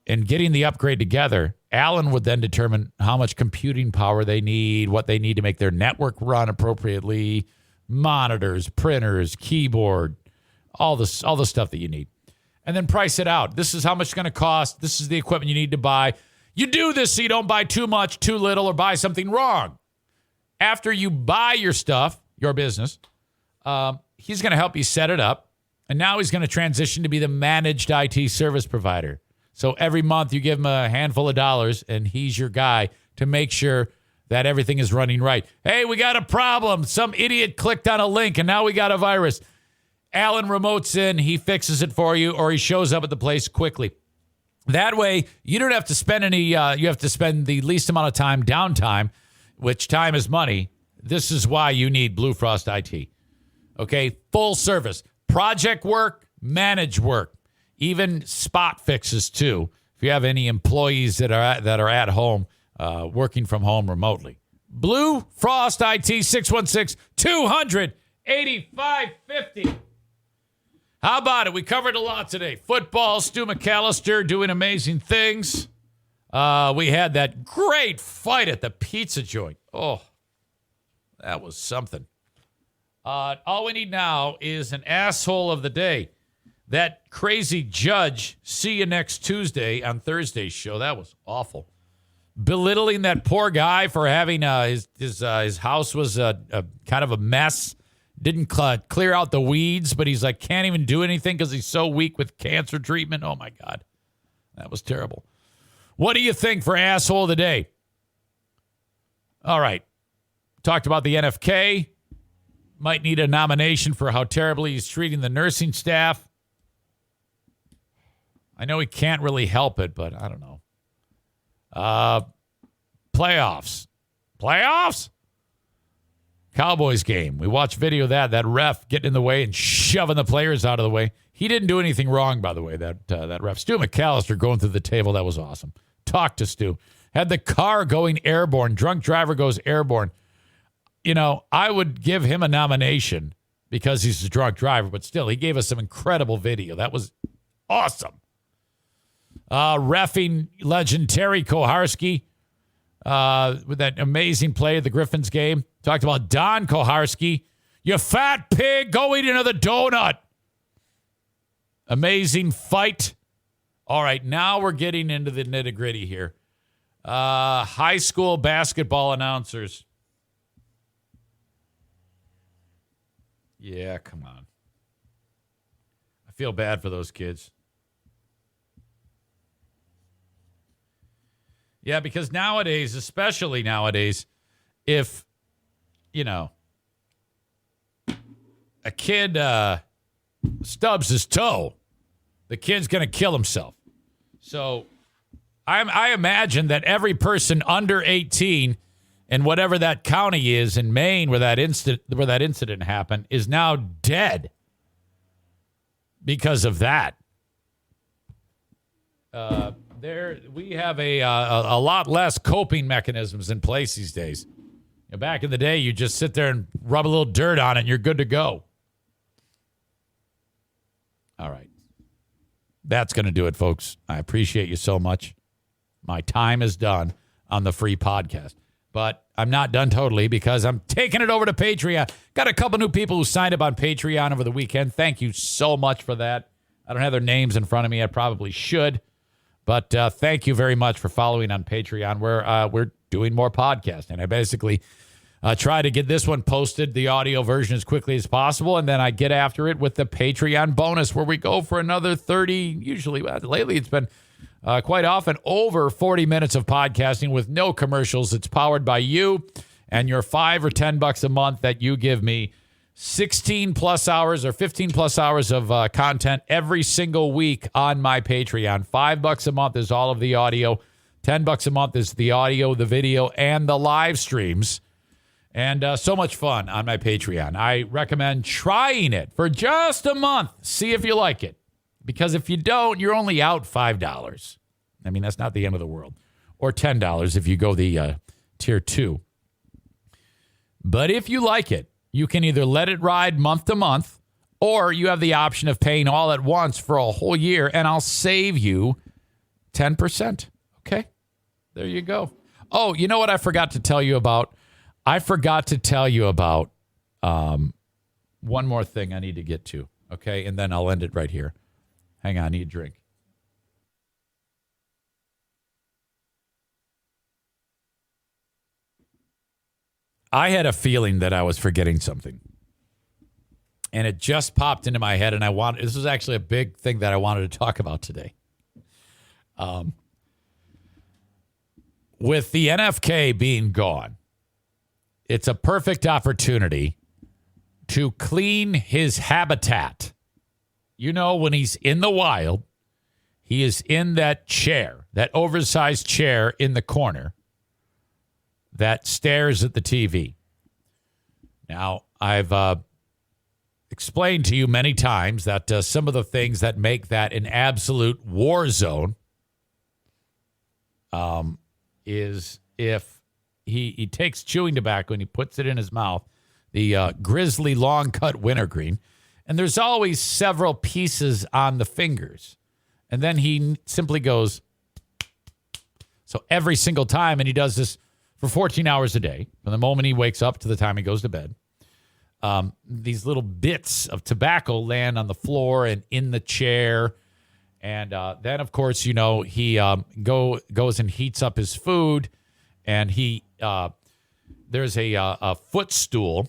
And getting the upgrade together, Alan would then determine how much computing power they need, what they need to make their network run appropriately, monitors, printers, keyboard, all the stuff that you need. And then price it out. This is how much it's going to cost. This is the equipment you need to buy. You do this so you don't buy too much, too little, or buy something wrong. After you buy your stuff, your business, he's going to help you set it up. And now he's going to transition to be the managed IT service provider. So every month you give him a handful of dollars, and he's your guy to make sure that everything is running right. Hey, we got a problem. Some idiot clicked on a link, and now we got a virus. Alan remotes in, he fixes it for you, or he shows up at the place quickly. That way, you don't have to spend any, you have to spend the least amount of time downtime, which time is money. This is why you need Blue Frost IT. Okay, full service. Project work, managed work, even spot fixes too. If you have any employees that are at home, working from home remotely. Blue Frost IT, 616-200-8550. How about it? We covered a lot today. Football, Stu McAllister doing amazing things. We had that great fight at the pizza joint. Oh, that was something. All we need now is an asshole of the day. That crazy judge, see you next Tuesday on Thursday's show. That was awful. Belittling that poor guy for having his house was a kind of a mess. Didn't clear out the weeds, but he's like, can't even do anything because he's so weak with cancer treatment. Oh, my God. That was terrible. What do you think for asshole of the day? All right. Talked about the NFK. Might need a nomination for how terribly he's treating the nursing staff. I know he can't really help it, but I don't know. Playoffs. Cowboys game. We watched video of that ref getting in the way and shoving the players out of the way. He didn't do anything wrong, by the way, that ref. Stu McAllister going through the table. That was awesome. Talked to Stu. Had the car going airborne. Drunk driver goes airborne. You know, I would give him a nomination because he's a drunk driver, but still, he gave us some incredible video. That was awesome. Reffing legend Terry Koharski with that amazing play of the Griffins game. Talked about Don Koharski. You fat pig, go eat another donut. Amazing fight. All right, now we're getting into the nitty-gritty here. High school basketball announcers. Yeah, come on. I feel bad for those kids. Yeah, because nowadays, especially nowadays, if, you know, a kid stubs his toe, the kid's going to kill himself. So I imagine that every person under 18 in whatever that county is in Maine where that incident happened is now dead because of that. We have a lot less coping mechanisms in place these days. You know, back in the day, you just sit there and rub a little dirt on it and you're good to go. All right. That's going to do it, folks. I appreciate you so much. My time is done on the free podcast. But I'm not done totally because I'm taking it over to Patreon. Got a couple new people who signed up on Patreon over the weekend. Thank you so much for that. I don't have their names in front of me. I probably should. But thank you very much for following on Patreon. We're doing more podcasting. I basically try to get this one posted, the audio version, as quickly as possible. And then I get after it with the Patreon bonus where we go for another 30, usually. Lately it's been quite often over 40 minutes of podcasting with no commercials. It's powered by you and your $5 or $10 a month that you give me. 16 plus hours or 15 plus hours of content every single week on my Patreon. $5 a month is all of the audio. $10 a month is the audio, the video, and the live streams. And so much fun on my Patreon. I recommend trying it for just a month. See if you like it. Because if you don't, you're only out $5. I mean, that's not the end of the world. Or $10 if you go the tier 2. But if you like it, you can either let it ride month to month, or you have the option of paying all at once for a whole year, and I'll save you 10%. Okay? There you go. Oh, you know what I forgot to tell you about? I forgot to tell you about one more thing I need to get to. Okay? And then I'll end it right here. Hang on, I need a drink. I had a feeling that I was forgetting something. And it just popped into my head, and this was actually a big thing that I wanted to talk about today. With the NFK being gone, it's a perfect opportunity to clean his habitat. You know, when he's in the wild, he is in that chair, that oversized chair in the corner that stares at the TV. Now, I've explained to you many times that some of the things that make that an absolute war zone is if he takes chewing tobacco and he puts it in his mouth, the grizzly long cut wintergreen, and there's always several pieces on the fingers. And then he simply goes, so every single time, and he does this for 14 hours a day, from the moment he wakes up to the time he goes to bed. These little bits of tobacco land on the floor and in the chair. And then, of course, you know, he goes and heats up his food. And there's a footstool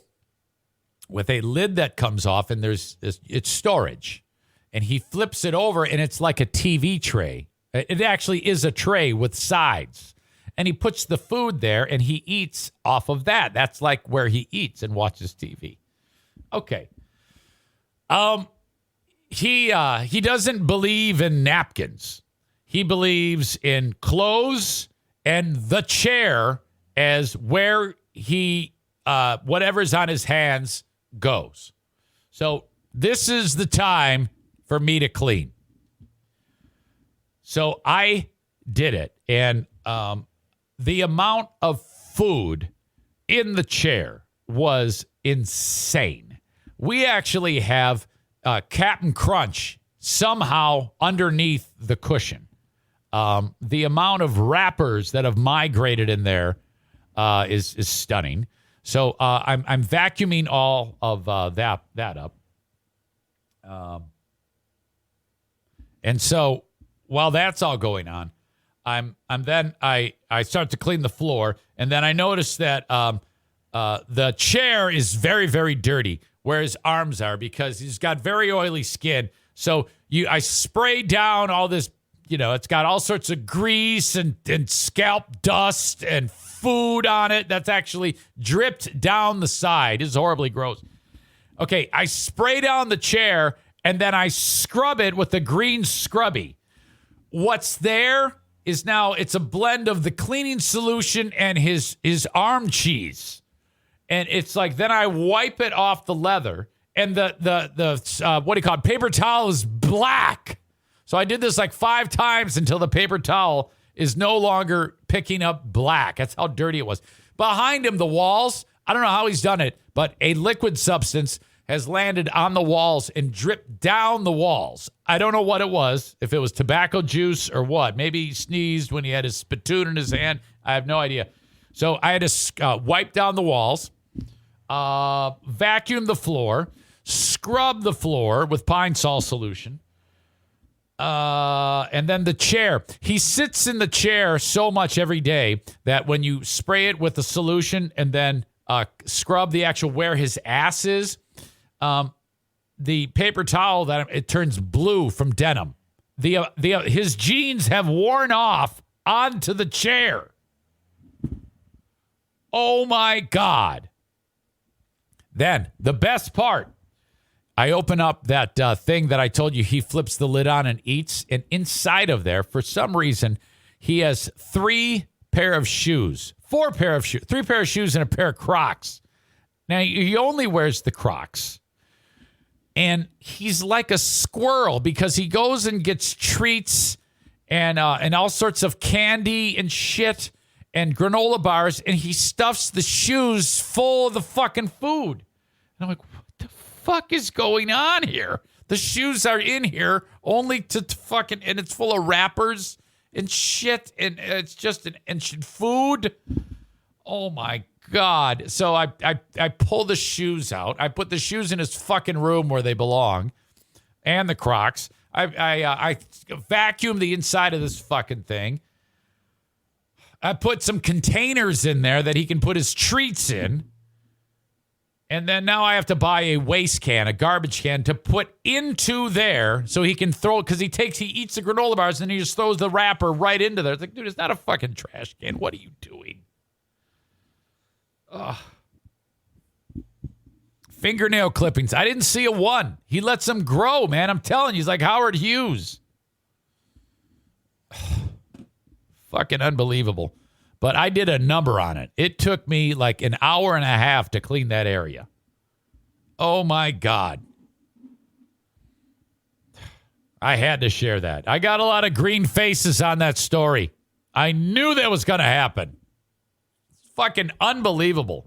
with a lid that comes off, and it's storage. And he flips it over, and it's like a TV tray. It actually is a tray with sides. And he puts the food there, and he eats off of that. That's like where he eats and watches TV. Okay. He doesn't believe in napkins. He believes in clothes and the chair as where he whatever's on his hands goes. So this is the time for me to clean. So I did it, and the amount of food in the chair was insane. We actually have Captain Crunch somehow underneath the cushion. The amount of wrappers that have migrated in there is stunning. So I'm vacuuming all of that up. And so while that's all going on, I start to clean the floor, and then I notice that the chair is very, very dirty where his arms are because he's got very oily skin. So I spray down all this, you know, it's got all sorts of grease and scalp dust and food on it that's actually dripped down the side. It's horribly gross. Okay, I spray down the chair, and then I scrub it with the green scrubby. What's there is now it's a blend of the cleaning solution and his arm cheese. And it's like, then I wipe it off the leather, and the what do you call it? Paper towel is black. So I did this like 5 times until the paper towel is no longer picking up black. That's how dirty it was. Behind him, the walls, I don't know how he's done it, but a liquid substance has landed on the walls and dripped down the walls. I don't know what it was, if it was tobacco juice or what. Maybe he sneezed when he had his spittoon in his hand. I have no idea. So I had to wipe down the walls, vacuum the floor, scrub the floor with Pine Sol solution. And then the chair. He sits in the chair so much every day that when you spray it with the solution and then scrub the actual where his ass is, the paper towel it turns blue from denim. His jeans have worn off onto the chair. Oh my God. Then the best part. I open up that thing that I told you he flips the lid on and eats. And inside of there, for some reason, he has 3 pair of shoes. 4 pair of shoes. 3 pair of shoes and a pair of Crocs. Now, he only wears the Crocs. And he's like a squirrel because he goes and gets treats and all sorts of candy and shit and granola bars. And he stuffs the shoes full of the fucking food. And I'm like, fuck is going on here? The shoes are in here only to fucking, and it's full of wrappers and shit, and it's just food. Oh my God. So I pull the shoes out. I put the shoes in his fucking room where they belong, and the Crocs. I vacuum the inside of this fucking thing. I put some containers in there that he can put his treats in. And then now I have to buy a waste can, a garbage can, to put into there so he can throw it, because he eats the granola bars and he just throws the wrapper right into there. It's like, dude, it's not a fucking trash can. What are you doing? Ugh. Fingernail clippings. I didn't see a one. He lets them grow, man. I'm telling you, he's like Howard Hughes. Fucking unbelievable. But I did a number on it. It took me like an hour and a half to clean that area. Oh, my God. I had to share that. I got a lot of green faces on that story. I knew that was going to happen. It's fucking unbelievable.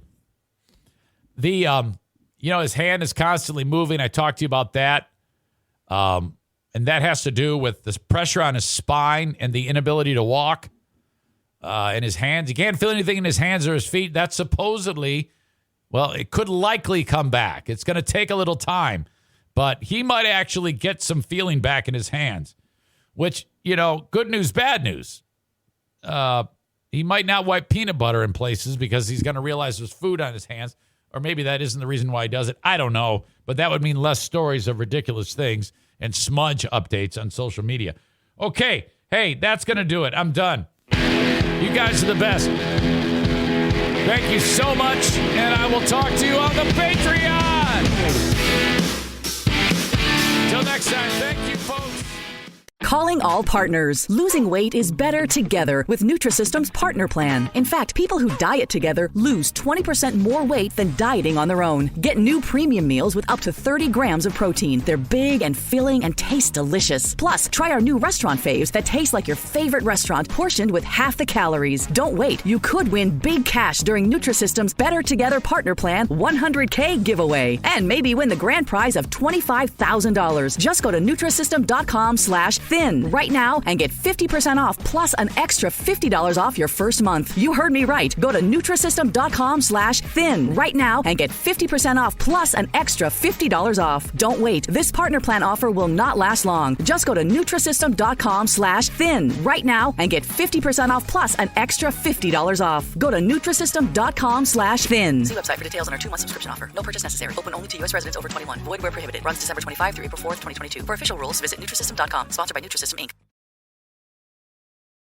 His hand is constantly moving. I talked to you about that. And that has to do with this pressure on his spine and the inability to walk. In his hands. He can't feel anything in his hands or his feet. That's supposedly, it could likely come back. It's going to take a little time, but he might actually get some feeling back in his hands, which, good news, bad news. He might not wipe peanut butter in places because he's going to realize there's food on his hands, or maybe that isn't the reason why he does it. I don't know, but that would mean less stories of ridiculous things and smudge updates on social media. Okay. Hey, that's going to do it. I'm done. You guys are the best. Thank you so much, and I will talk to you on the Patreon. Till next time, thank you, folks. Calling all partners. Losing weight is better together with Nutrisystem's Partner Plan. In fact, people who diet together lose 20% more weight than dieting on their own. Get new premium meals with up to 30 grams of protein. They're big and filling and taste delicious. Plus, try our new restaurant faves that taste like your favorite restaurant, portioned with half the calories. Don't wait. You could win big cash during Nutrisystem's Better Together Partner Plan 100K giveaway. And maybe win the grand prize of $25,000. Just go to Nutrisystem.com/thin right now and get 50% off plus an extra $50 off your first month. You heard me right. Go to Nutrisystem.com/thin right now and get 50% off plus an extra $50 off. Don't wait. This partner plan offer will not last long. Just go to Nutrisystem.com/thin right now and get 50% off plus an extra $50 off. Go to Nutrisystem.com/thin. See website for details on our 2-month subscription offer. No purchase necessary. Open only to U.S. residents over 21. Void where prohibited. Runs December 25 through April 4th, 2022. For official rules, visit Nutrisystem.com. Sponsored by Nutrisystem, Inc.